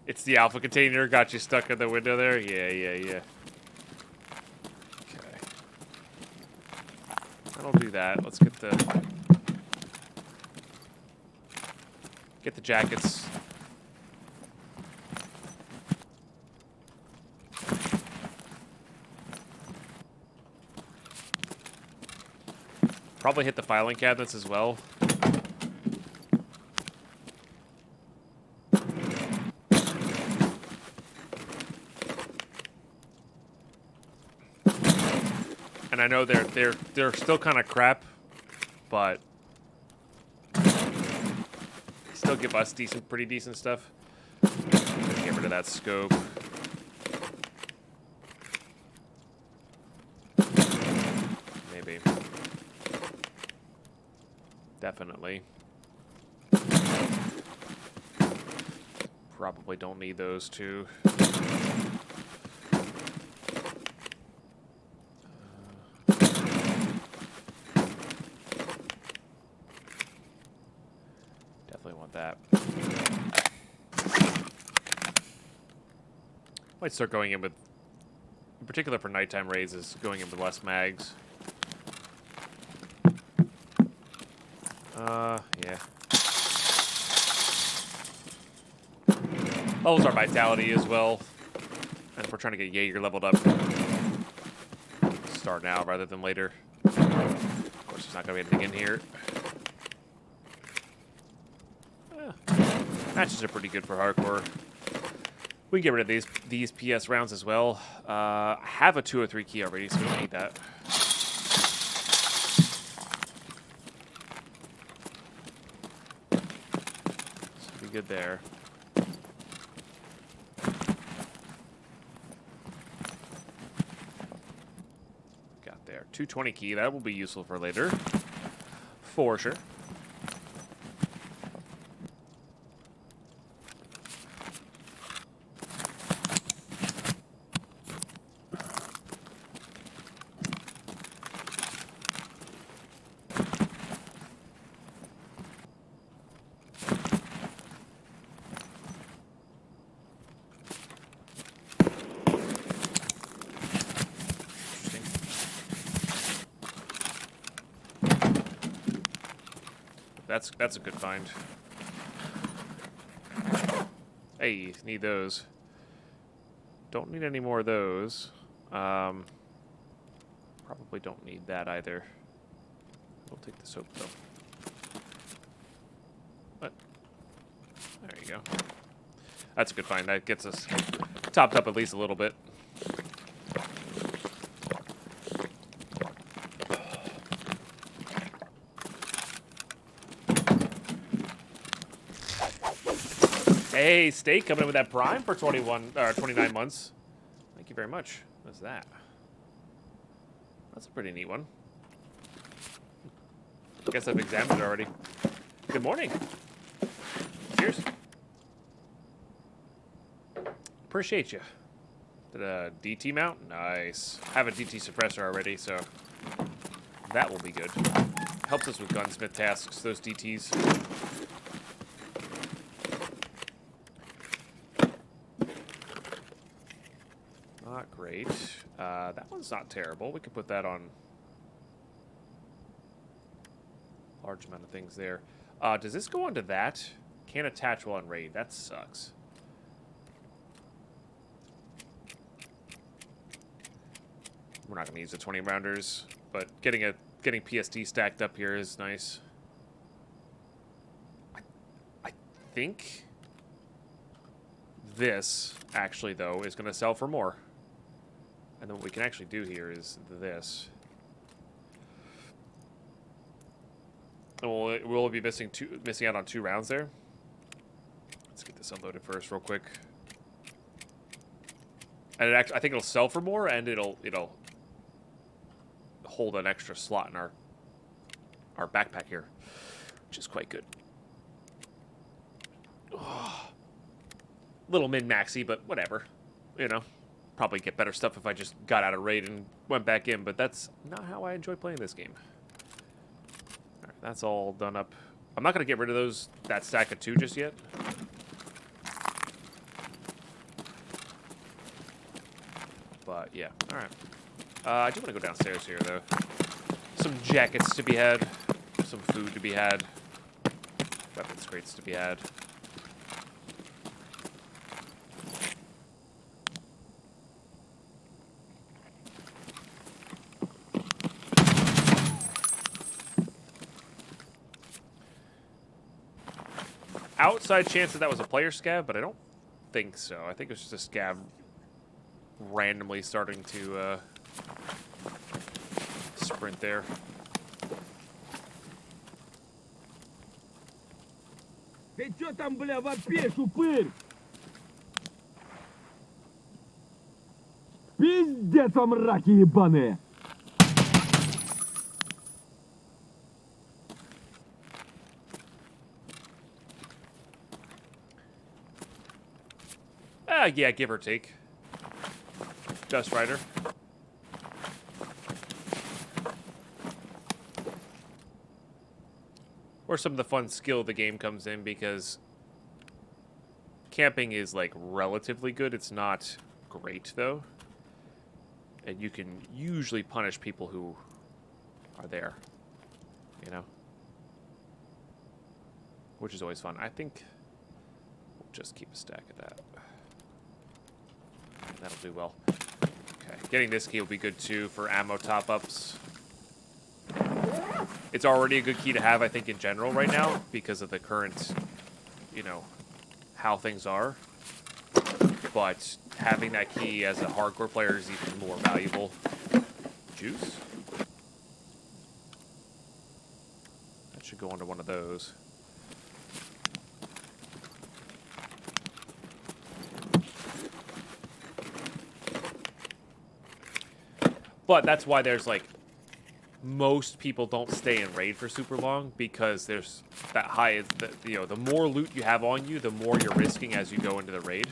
S1: It's the alpha container. Got you stuck in the window there? Yeah. Okay. That'll do that. Let's get the jackets. Probably hit the filing cabinets as well. And I know they're still kind of crap, but still give us pretty decent stuff. Get rid of that scope. Maybe. Definitely. Probably don't need those two. Definitely want that. Might start going in with, in particular for nighttime raids, is going in with less mags. Yeah. Levels our vitality as well. And if we're trying to get Jaeger leveled up, start now rather than later. Of course, there's not going to be anything in here. Matches are pretty good for hardcore. We can get rid of these PS rounds as well. I have a 203 key already, so we don't need that. So be good there. Got there. 220 key, that will be useful for later. For sure. That's a good find. Hey, need those. Don't need any more of those. Probably don't need that either. We'll take the soap though. What? There you go. That's a good find. That gets us topped up at least a little bit. Hey, Steak coming in with that Prime for 29 months. Thank you very much. What's that? That's a pretty neat one. Guess I've examined it already. Good morning. Cheers. Appreciate you. Did a DT mount? Nice. I have a DT suppressor already, so that will be good. Helps us with gunsmith tasks, those DTs. Not great. That one's not terrible. We could put that on large amount of things there. Does this go onto that? Can't attach while on raid. That sucks. We're not going to use the 20 rounders, but getting PST stacked up here is nice. I think this actually though is going to sell for more. And then what we can actually do here is this. And we'll be missing out on 2 rounds there. Let's get this unloaded first, real quick. And I think it'll sell for more, and it'll hold an extra slot in our backpack here, which is quite good. Oh, little min-maxy, but whatever. You know, probably get better stuff if I just got out of raid and went back in, but that's not how I enjoy playing this game. All right, that's all done up. I'm not going to get rid of that stack of 2 just yet. But yeah, all right. I do want to go downstairs here, though. Some jackets to be had, some food to be had, weapons crates to be had. Outside chance that was a player scav, but I don't think so. I think it was just a scav randomly starting to sprint there.
S2: Ты чё там, бля, вопишь, упырь? Пиздец вам, раки ебаные!
S1: Yeah, give or take. Dust Rider. Or some of the fun skill the game comes in, because camping is, like, relatively good. It's not great, though. And you can usually punish people who are there, you know? Which is always fun. I think we'll just keep a stack of that. That'll do well. Okay, getting this key will be good, too, for ammo top-ups. It's already a good key to have, I think, in general right now, because of the current, you know, how things are. But having that key as a hardcore player is even more valuable. Juice? That should go onto one of those. But that's why there's, like, most people don't stay in raid for super long, because there's that high, you know, the more loot you have on you, the more you're risking as you go into the raid.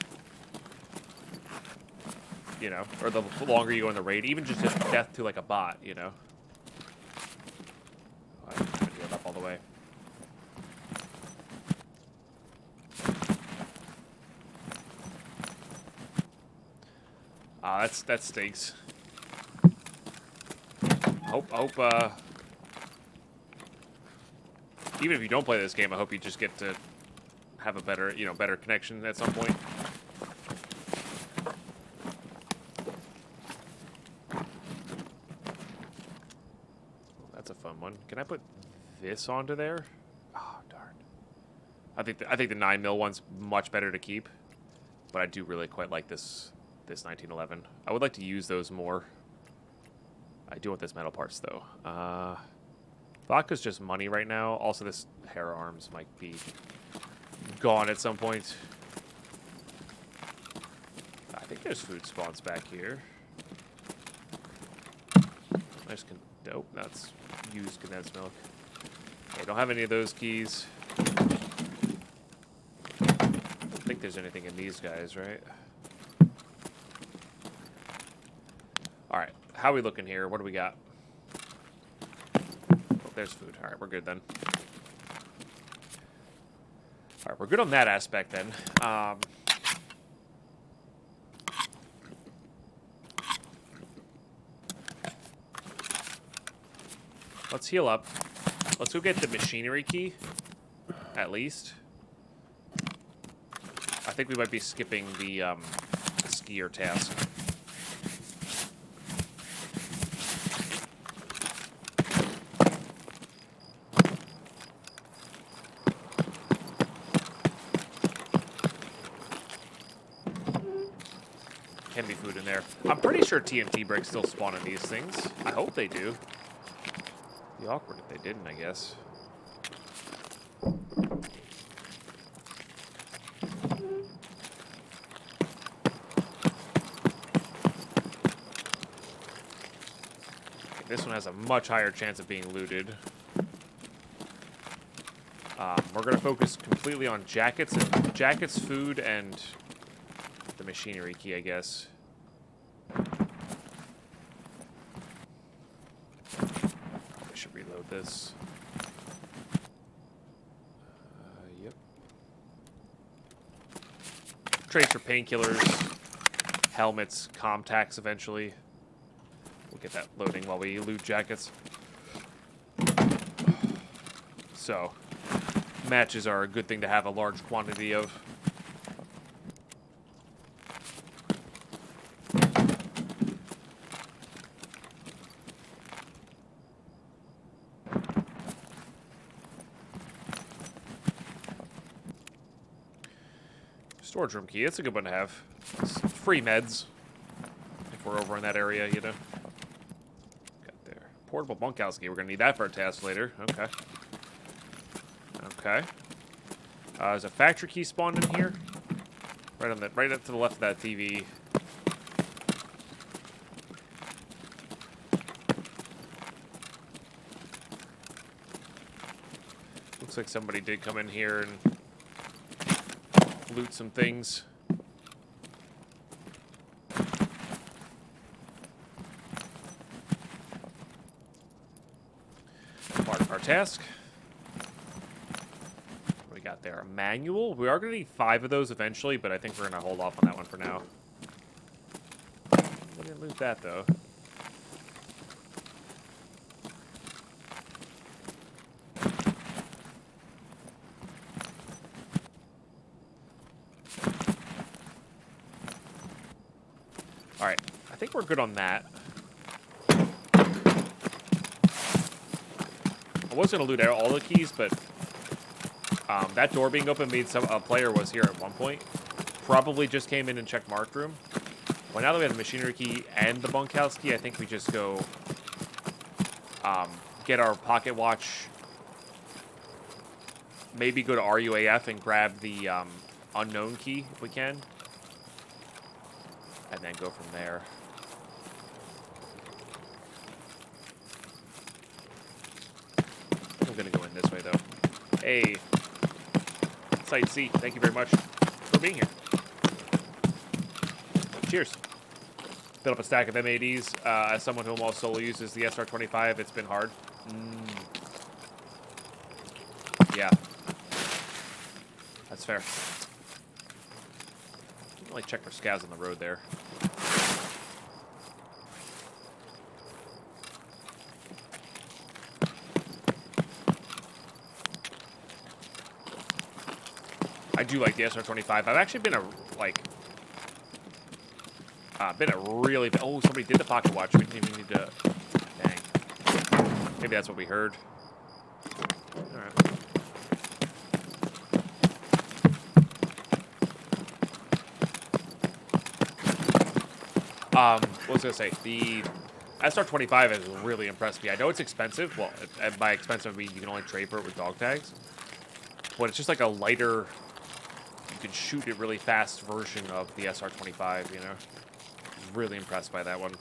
S1: You know, or the longer you go in the raid, even just death to, like, a bot, you know. I'm gonna do it up all the way. That stinks. Hope, even if you don't play this game, I hope you just get to have a better, you know, better connection at some point. That's a fun one. Can I put this onto there? Oh, darn. I think the 9mm one's much better to keep, but I do really quite like this 1911. I would like to use those more. I do want this metal parts, though. Vodka's just money right now. Also, this hair arms might be gone at some point. I think there's food spawns back here. Nice. Nope, that's used condensed milk. Okay, don't have any of those keys. I don't think there's anything in these guys, right? Alright, how are we looking here? What do we got? Oh, there's food. Alright, we're good then. Alright, we're good on that aspect then. Let's heal up. Let's go get the machinery key, at least. I think we might be skipping the skier task. Can be food in there. I'm pretty sure TNT bricks still spawn in these things. I hope they do. Be awkward if they didn't, I guess. Okay, this one has a much higher chance of being looted. We're going to focus completely on jackets, food, and the machinery key, I guess. I should reload this. Yep. Trades for painkillers, helmets, comm-tacs eventually. We'll get that loading while we loot jackets. So, matches are a good thing to have a large quantity of. Storage room key, it's a good one to have. It's free meds, if we're over in that area, you know. Got there. Portable bunkhouse key. We're going to need that for a task later. Okay. Okay. There's a factory key spawned in here. Right up to the left of that TV. Looks like somebody did come in here and loot some things. Part of our task. What we got there? A manual? We are going to need 5 of those eventually, but I think we're going to hold off on that one for now. We didn't loot that, though. Alright, I think we're good on that. I was going to loot out all the keys, but that door being open means a player was here at one point. Probably just came in and checked marked room. Well, now that we have the machinery key and the bunkhouse key, I think we just go get our pocket watch. Maybe go to RUAF and grab the unknown key if we can. And then go from there. I'm going to go in this way, though. Hey. Site C, thank you very much for being here. Cheers. Built up a stack of M80s. As someone who almost solo uses the SR25, it's been hard. Yeah. That's fair. Didn't really check for scavs on the road there. I do like the SR25. I've actually been really... Oh, somebody did the pocket watch. We didn't even need to... Dang. Maybe that's what we heard. Alright. What was I going to say? The SR25 has really impressed me. I know it's expensive. Well, by expensive, I mean you can only trade for it with dog tags. But it's just like a lighter... You can shoot it really fast version of the SR25, you know? Really impressed by that one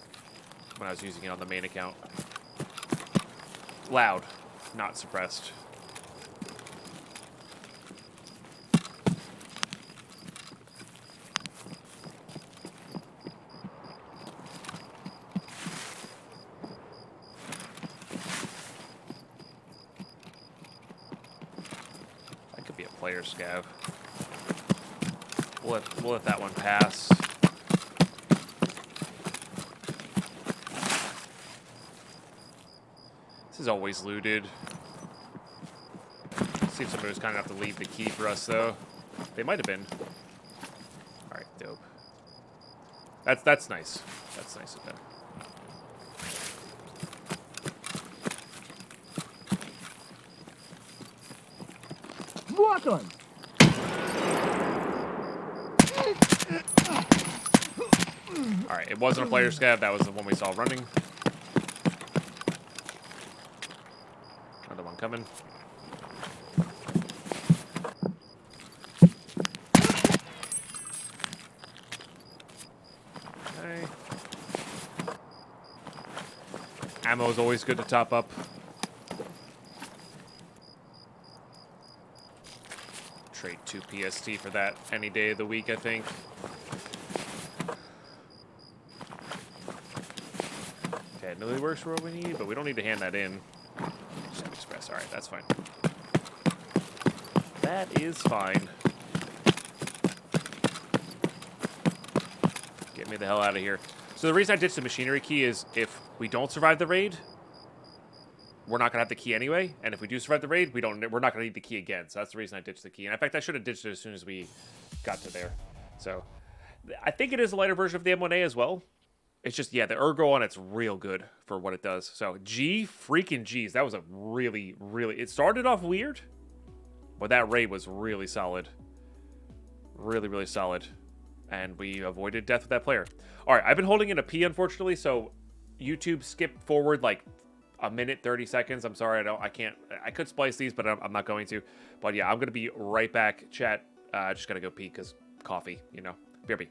S1: when I was using it on the main account. Loud, not suppressed. That could be a player scav. We'll let that one pass. This is always looted. Let's see if somebody was kind enough to leave the key for us, though. They might have been. All right, dope. That's nice. That's nice of them.
S2: Вот он!
S1: Alright, it wasn't a player scav, that was the one we saw running. Another one coming. Okay. Ammo is always good to top up. Trade 2 PST for that any day of the week, I think. Okay, it really works for what we need, but we don't need to hand that in. Chef Express, alright, that's fine. That is fine. Get me the hell out of here. So the reason I ditched the machinery key is if we don't survive the raid, we're not going to have the key anyway. And if we do survive the raid, we're not going to need the key again. So that's the reason I ditched the key. And in fact, I should have ditched it as soon as we got to there. So I think it is a lighter version of the M1A as well. It's just, yeah, the ergo on it's real good for what it does. So G freaking G's. That was a really, really... It started off weird, but that raid was really solid. Really, really solid. And we avoided death with that player. All right, I've been holding in a P, unfortunately, so YouTube skipped forward like a minute 30 seconds. I'm sorry, I can't. I could splice these, but I'm not going to. But yeah, I'm gonna be right back, chat. Just gotta go pee because coffee, you know. BRB.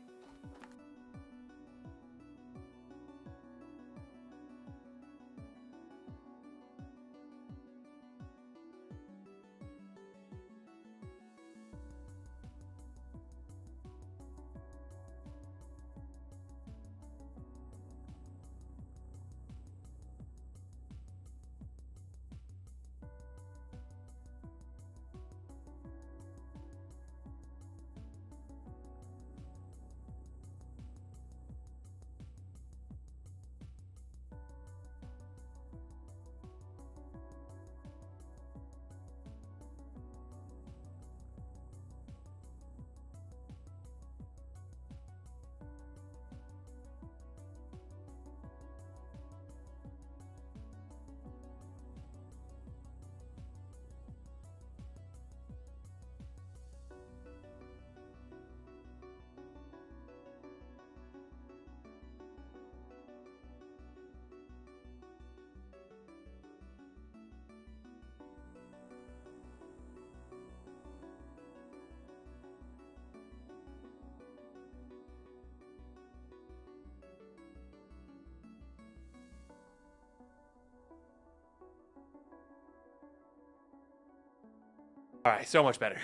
S1: All right, so much better.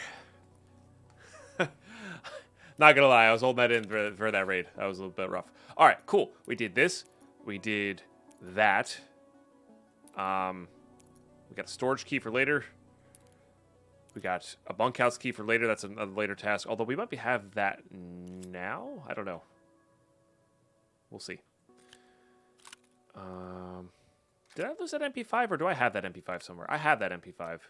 S1: Not gonna lie, I was holding that in for that raid. That was a little bit rough. All right, cool. We did this. We did that. We got a storage key for later. We got a bunkhouse key for later. That's another later task. Although we might have that now. I don't know. We'll see. Did I lose that MP5 or do I have that MP5 somewhere? I have that MP5.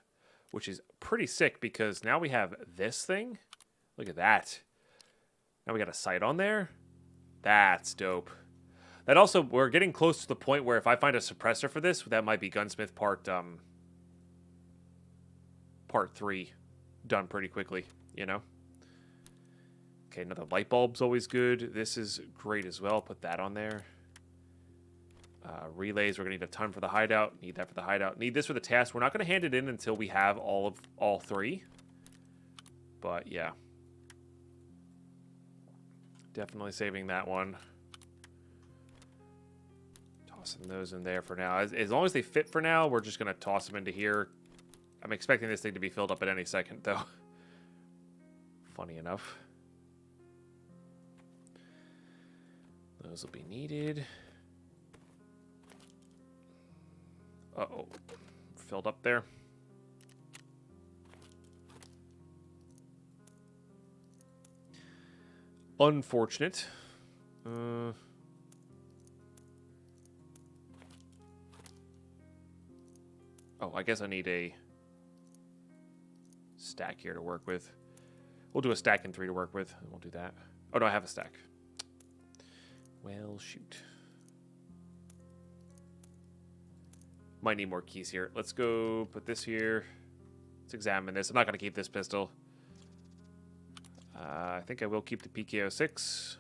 S1: Which is pretty sick because now we have this thing. Look at that. Now we got a sight on there. That's dope. That also, we're getting close to the point where if I find a suppressor for this, that might be Gunsmith part 3 done pretty quickly, you know? Okay, another light bulb's always good. This is great as well. Put that on there. Relays, we're going to need a ton for the hideout. Need that for the hideout. Need this for the task. We're not going to hand it in until we have all three. But, yeah. Definitely saving that one. Tossing those in there for now. As long as they fit for now, we're just going to toss them into here. I'm expecting this thing to be filled up at any second, though. Funny enough. Those will be needed. Uh-oh. Filled up there. Unfortunate. Oh, I guess I need a stack here to work with. We'll do a stack and 3 to work with. We'll do that. Oh, no, I have a stack. Well, shoot. Might need more keys here. Let's go put this here. Let's examine this. I'm not going to keep this pistol. I think I will keep the PK06.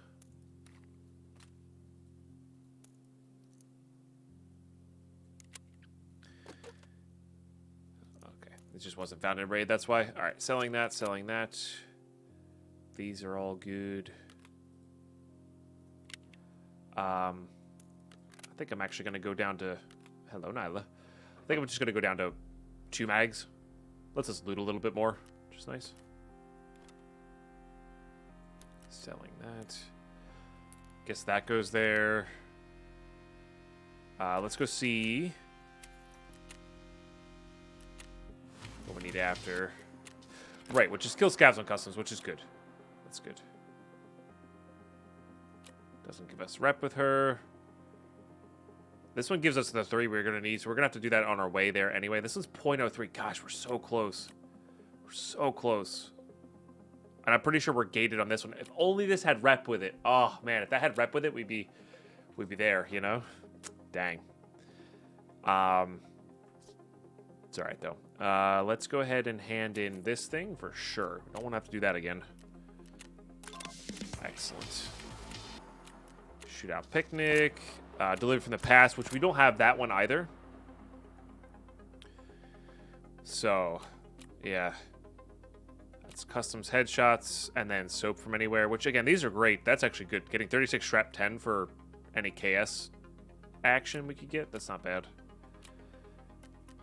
S1: Okay. It just wasn't found in raid. That's why. All right. Selling that. Selling that. These are all good. I think I'm actually going to go down to... Hello, Nyla. I think I'm just going to go down to 2 mags. Let's just loot a little bit more. Which is nice. Selling that. Guess that goes there. Let's go see what we need after. Right, which is kill scavs on customs, which is good. That's good. Doesn't give us rep with her. This one gives us the 3 we're going to need, so we're going to have to do that on our way there anyway. This is 0.03. Gosh, we're so close. We're so close. And I'm pretty sure we're gated on this one. If only this had rep with it. Oh, man, if that had rep with it, we'd be there, you know? Dang. It's all right, though. Let's go ahead and hand in this thing for sure. Don't want to have to do that again. Excellent. Shootout picnic. Delivered from the past, which we don't have that one either. So, yeah. That's customs headshots and then soap from anywhere, which again, these are great. That's actually good. Getting 36 Shrap 10 for any KS action we could get, that's not bad.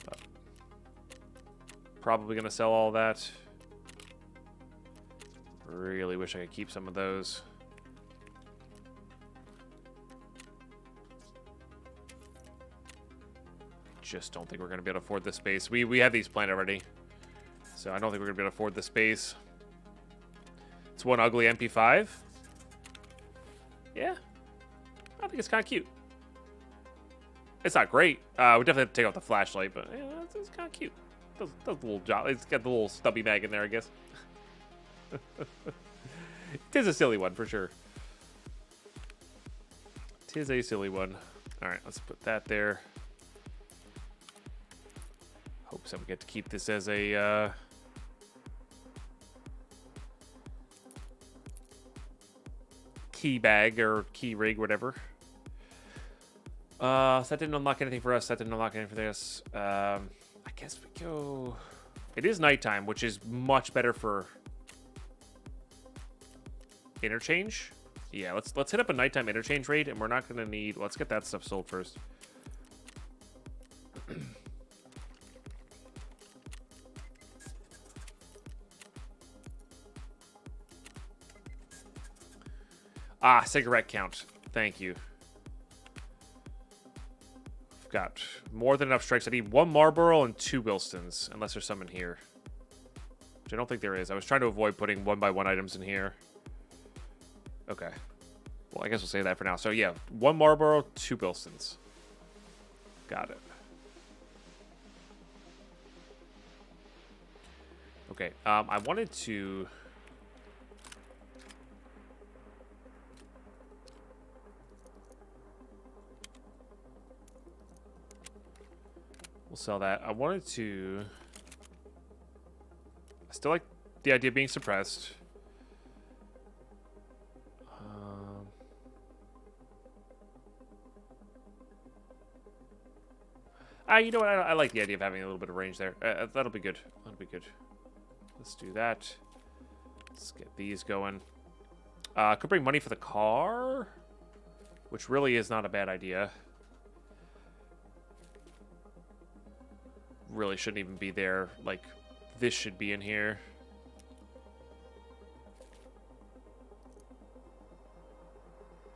S1: But probably going to sell all that. Really wish I could keep some of those. Just don't think we're going to be able to afford this space. We have these planned already. So I don't think we're going to be able to afford the space. It's one ugly MP5. Yeah. I think it's kind of cute. It's not great. We definitely have to take out the flashlight, but yeah, it's kind of cute. Those little it's got the little stubby mag in there, I guess. It is a silly one, for sure. Tis a silly one. All right, let's put that there. Hopes that we get to keep this as a key bag or key rig, whatever. So that didn't unlock anything for us. That didn't unlock anything for this. I guess we go. It is nighttime, which is much better for interchange. Yeah, let's hit up a nighttime interchange raid, and we're not gonna need. Let's get that stuff sold first. Ah, cigarette count. Thank you. I've got more than enough strikes. I need 1 Marlboro and 2 Wilstons, unless there's some in here. Which I don't think there is. I was trying to avoid putting 1x1 items in here. Okay. Well, I guess we'll say that for now. So, yeah, 1 Marlboro, 2 Wilstons. Got it. Okay, I wanted to... We'll sell that. I wanted to... I still like the idea of being suppressed. You know what? I like the idea of having a little bit of range there. That'll be good. That'll be good. Let's do that. Let's get these going. Could bring money for the car, which really is not a bad idea. Really shouldn't even be there. Like, this should be in here.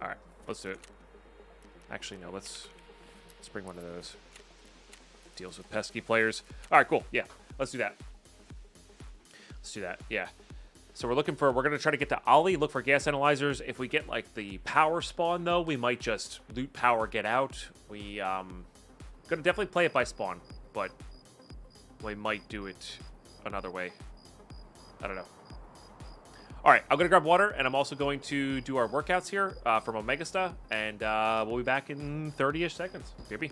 S1: All right, let's do it. Actually, no. Let's bring one of those. Deals with pesky players. All right, cool. Yeah, let's do that. Let's do that. Yeah. So we're going to try to get to Ollie, look for gas analyzers. If we get like the power spawn though, we might just loot power, get out. We going to definitely play it by spawn, but we might do it another way. I don't know. All right, I'm going to grab water, and I'm also going to do our workouts here from Omegasta, and we'll be back in 30-ish seconds. BB.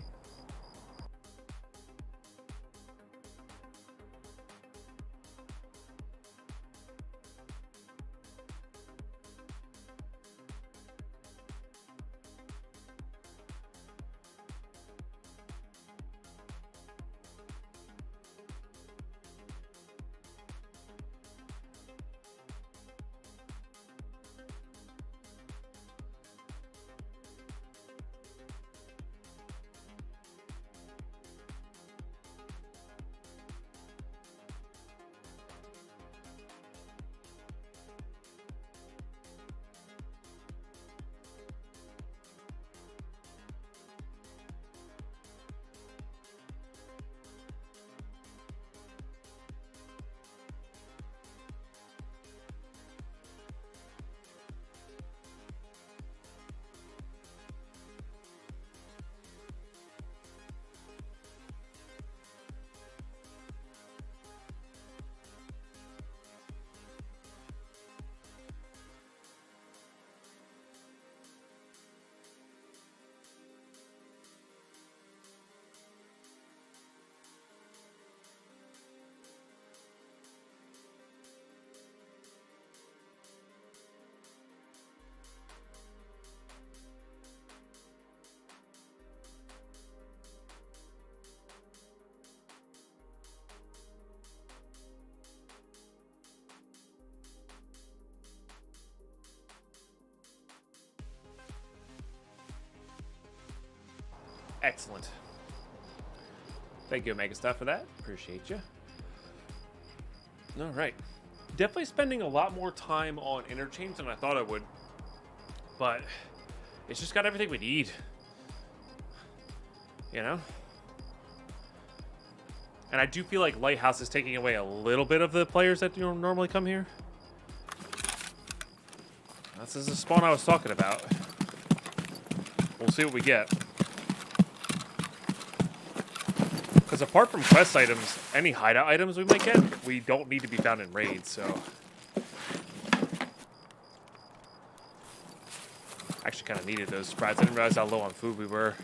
S1: Excellent. Thank you, Megastar, for that. Appreciate you. All right. Definitely spending a lot more time on Interchange than I thought I would. But it's just got everything we need. You know? And I do feel like Lighthouse is taking away a little bit of the players that normally come here. This is the spawn I was talking about. We'll see what we get. Because apart from quest items, any hideout items we might get, we don't need to be found in raids, so... Actually kind of needed those sprites. I didn't realize how low on food we were.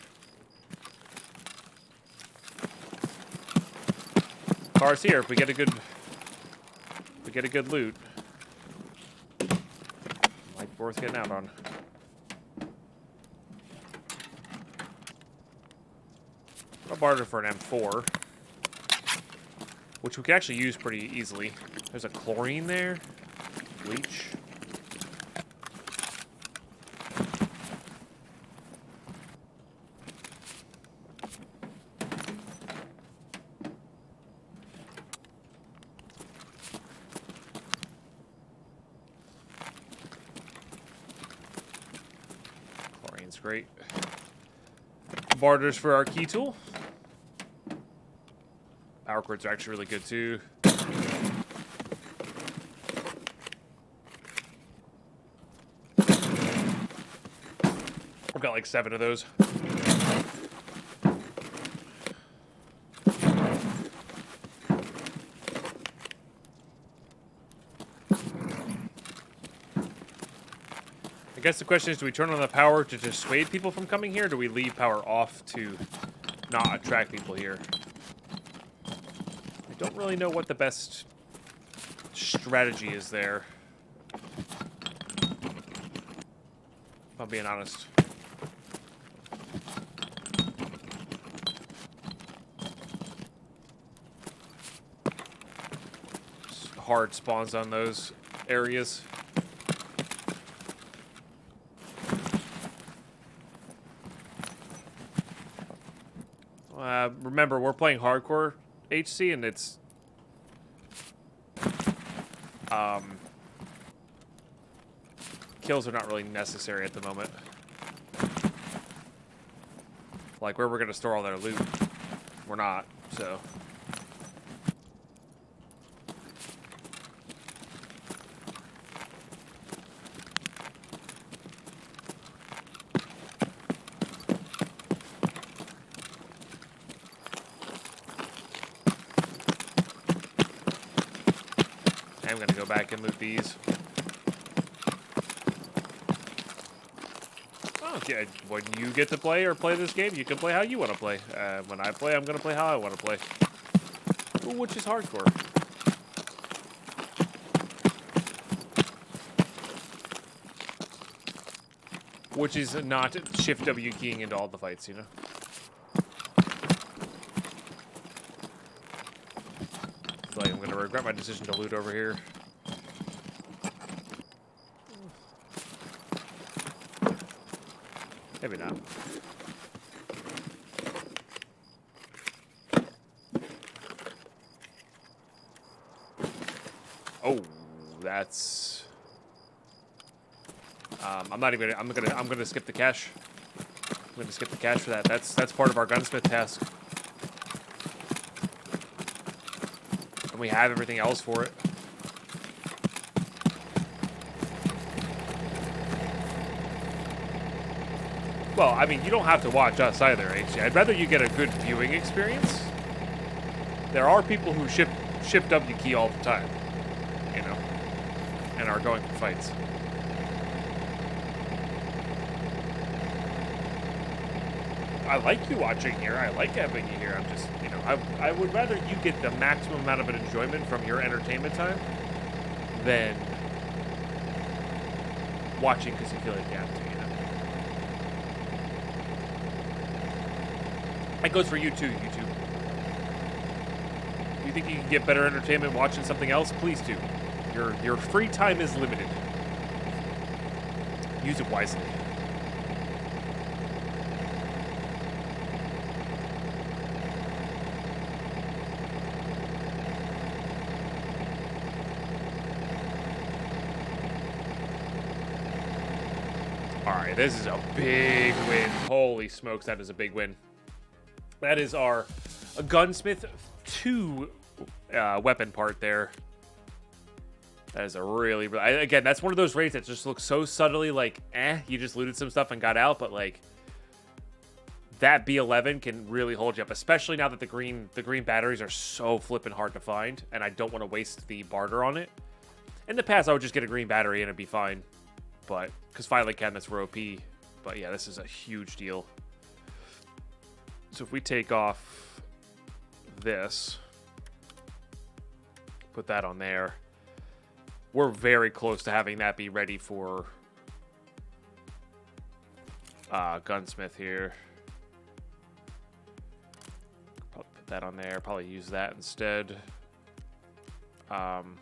S1: Car's here if we get a good... If we get a good loot. Might be worth getting out on. I'll barter for an M4. Which we can actually use pretty easily. There's a chlorine there. Bleach. Chlorine's great. Barters for our key tool. Power cords are actually really good too. We've got like 7 of those. I guess the question is, do we turn on the power to dissuade people from coming here, or do we leave power off to not attract people here? I don't really know what the best strategy is there, if I'm being honest. Just hard spawns on those areas. Remember, we're playing hardcore HC, and it's kills are not really necessary at the moment. Like where we're gonna store all their loot, we're not. So I'm gonna go back and loot these. Oh, yeah. When you get to play or play this game, you can play how you want to play. When I play, I'm gonna play how I want to play. Ooh, which is hardcore. Which is not shift W keying into all the fights, you know? I feel like I'm gonna regret my decision to loot over here. Maybe not. Oh, that's. I'm not even. I'm gonna skip the cache. I'm gonna skip the cache for that. That's part of our gunsmith task. And we have everything else for it. Well, I mean, you don't have to watch us either, HC. I'd rather you get a good viewing experience. There are people who shift W key all the time, you know, and are going for fights. I like you watching here. I like having you here. I'm just, you know, I would rather you get the maximum amount of enjoyment from your entertainment time than watching because you feel like you have to, you know. That goes for you too, YouTube. You think you can get better entertainment watching something else? Please do. Your free time is limited. Use it wisely. right, this is a big win. Holy smokes, that is a big win. That is our Gunsmith 2 weapon part there. That is a really, again, that's one of those raids that just looks so subtly like, you just looted some stuff and got out, but like, that B11 can really hold you up, especially now that the green batteries are so flippin' hard to find, and I don't want to waste the barter on it. In the past, I would just get a green battery and it'd be fine, but, because finally can, that's for OP. But yeah, this is a huge deal. So if we take off this, put that on there, we're very close to having that be ready for Gunsmith here. Probably put that on there. Probably use that instead. And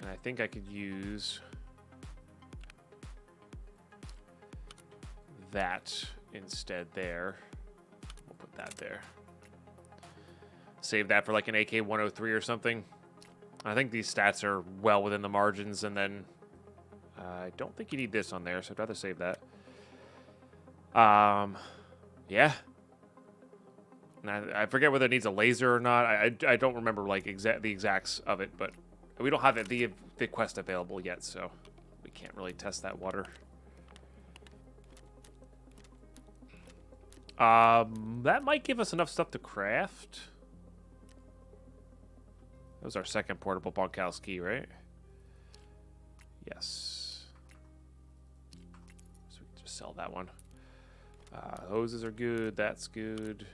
S1: I think I could use that instead there. We'll put that there. Save that for like an AK-103 or something. I think these stats are well within the margins, and then I don't think you need this on there, so I'd rather save that. Yeah. And I forget whether it needs a laser or not. I don't remember like the exacts of it, but we don't have the quest available yet, so we can't really test that water. That might give us enough stuff to craft. That was our second portable bunkhouse key, right? Yes. So we can just sell that one. Hoses are good. That's good.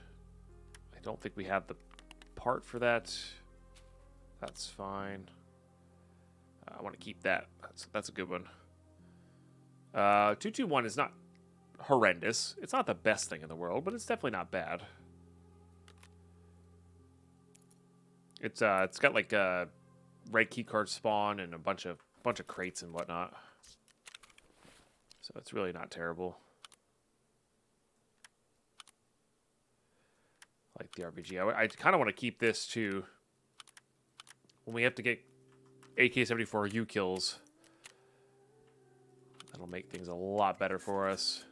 S1: I don't think we have the part for that. That's fine. I want to keep that. That's a good one. 221 is not horrendous. It's not the best thing in the world, but it's definitely not bad. It's got like a red keycard spawn and a bunch of crates and whatnot. So it's really not terrible. I like the RPG. I kind of want to keep this too. When we have to get AK-74U kills, that'll make things a lot better for us.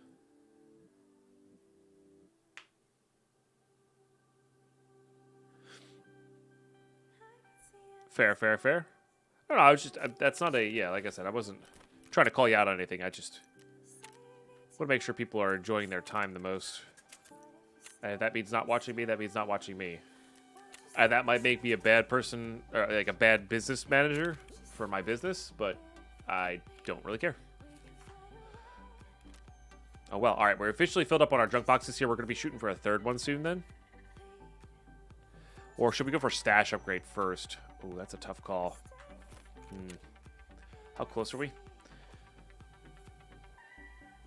S1: Fair. I don't know, I was just, that's not a, yeah, like I said, I wasn't trying to call you out on anything. I just want to make sure people are enjoying their time the most. That means not watching me, that means not watching me. That might make me a bad person, or like a bad business manager for my business, but I don't really care. Oh well, alright, we're officially filled up on our junk boxes here. We're going to be shooting for a third one soon then. Or should we go for stash upgrade first? Ooh, that's a tough call. How close are we?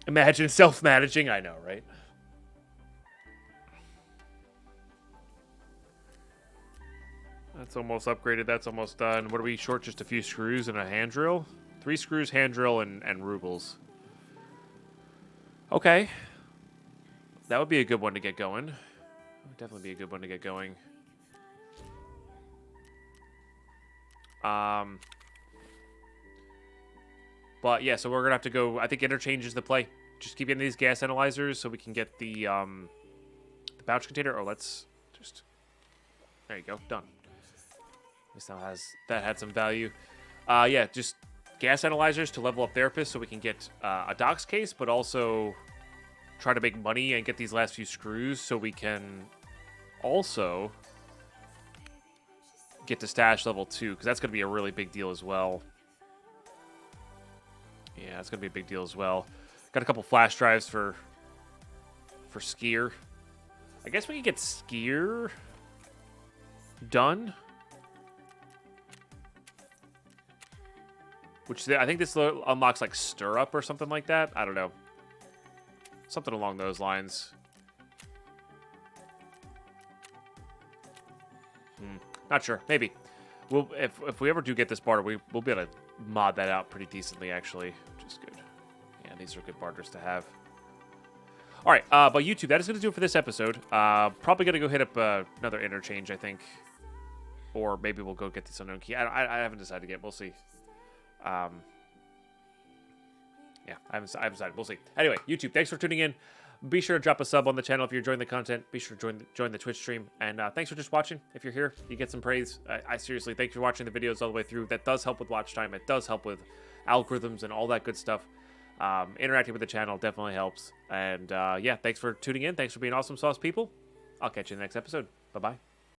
S1: Imagine self-managing. I know, right? That's almost upgraded. That's almost done. What are we short? Just a few screws and a hand drill? 3 screws, hand drill, and rubles. Okay. That would be a good one to get going. That would definitely be a good one to get going. But yeah, so we're gonna have to go. I think Interchange is the play. Just keep getting these gas analyzers so we can get the pouch container. Oh, let's just. There you go, done. At least now that had some value. Yeah, just gas analyzers to level up therapists so we can get a docs case, but also try to make money and get these last few screws so we can also get to stash level 2, because that's going to be a really big deal as well. Yeah, it's going to be a big deal as well. Got a couple flash drives for Skier. I guess we can get Skier done. Which I think this unlocks like Stir Up or something like that. I don't know. Something along those lines. Not sure. Maybe. We'll if we ever do get this barter, we'll be able to mod that out pretty decently, actually, which is good. Yeah, these are good barters to have. All right, but YouTube, that is going to do it for this episode. Probably going to go hit up another Interchange, I think. Or maybe we'll go get this unknown key. I haven't decided yet. We'll see. Yeah, I haven't decided. We'll see. Anyway, YouTube, thanks for tuning in. Be sure to drop a sub on the channel if you're enjoying the content. Be sure to join the Twitch stream. And thanks for just watching. If you're here, you get some praise. I seriously, thank you for watching the videos all the way through. That does help with watch time. It does help with algorithms and all that good stuff. Interacting with the channel definitely helps. And yeah, thanks for tuning in. Thanks for being awesome sauce people. I'll catch you in the next episode. Bye-bye.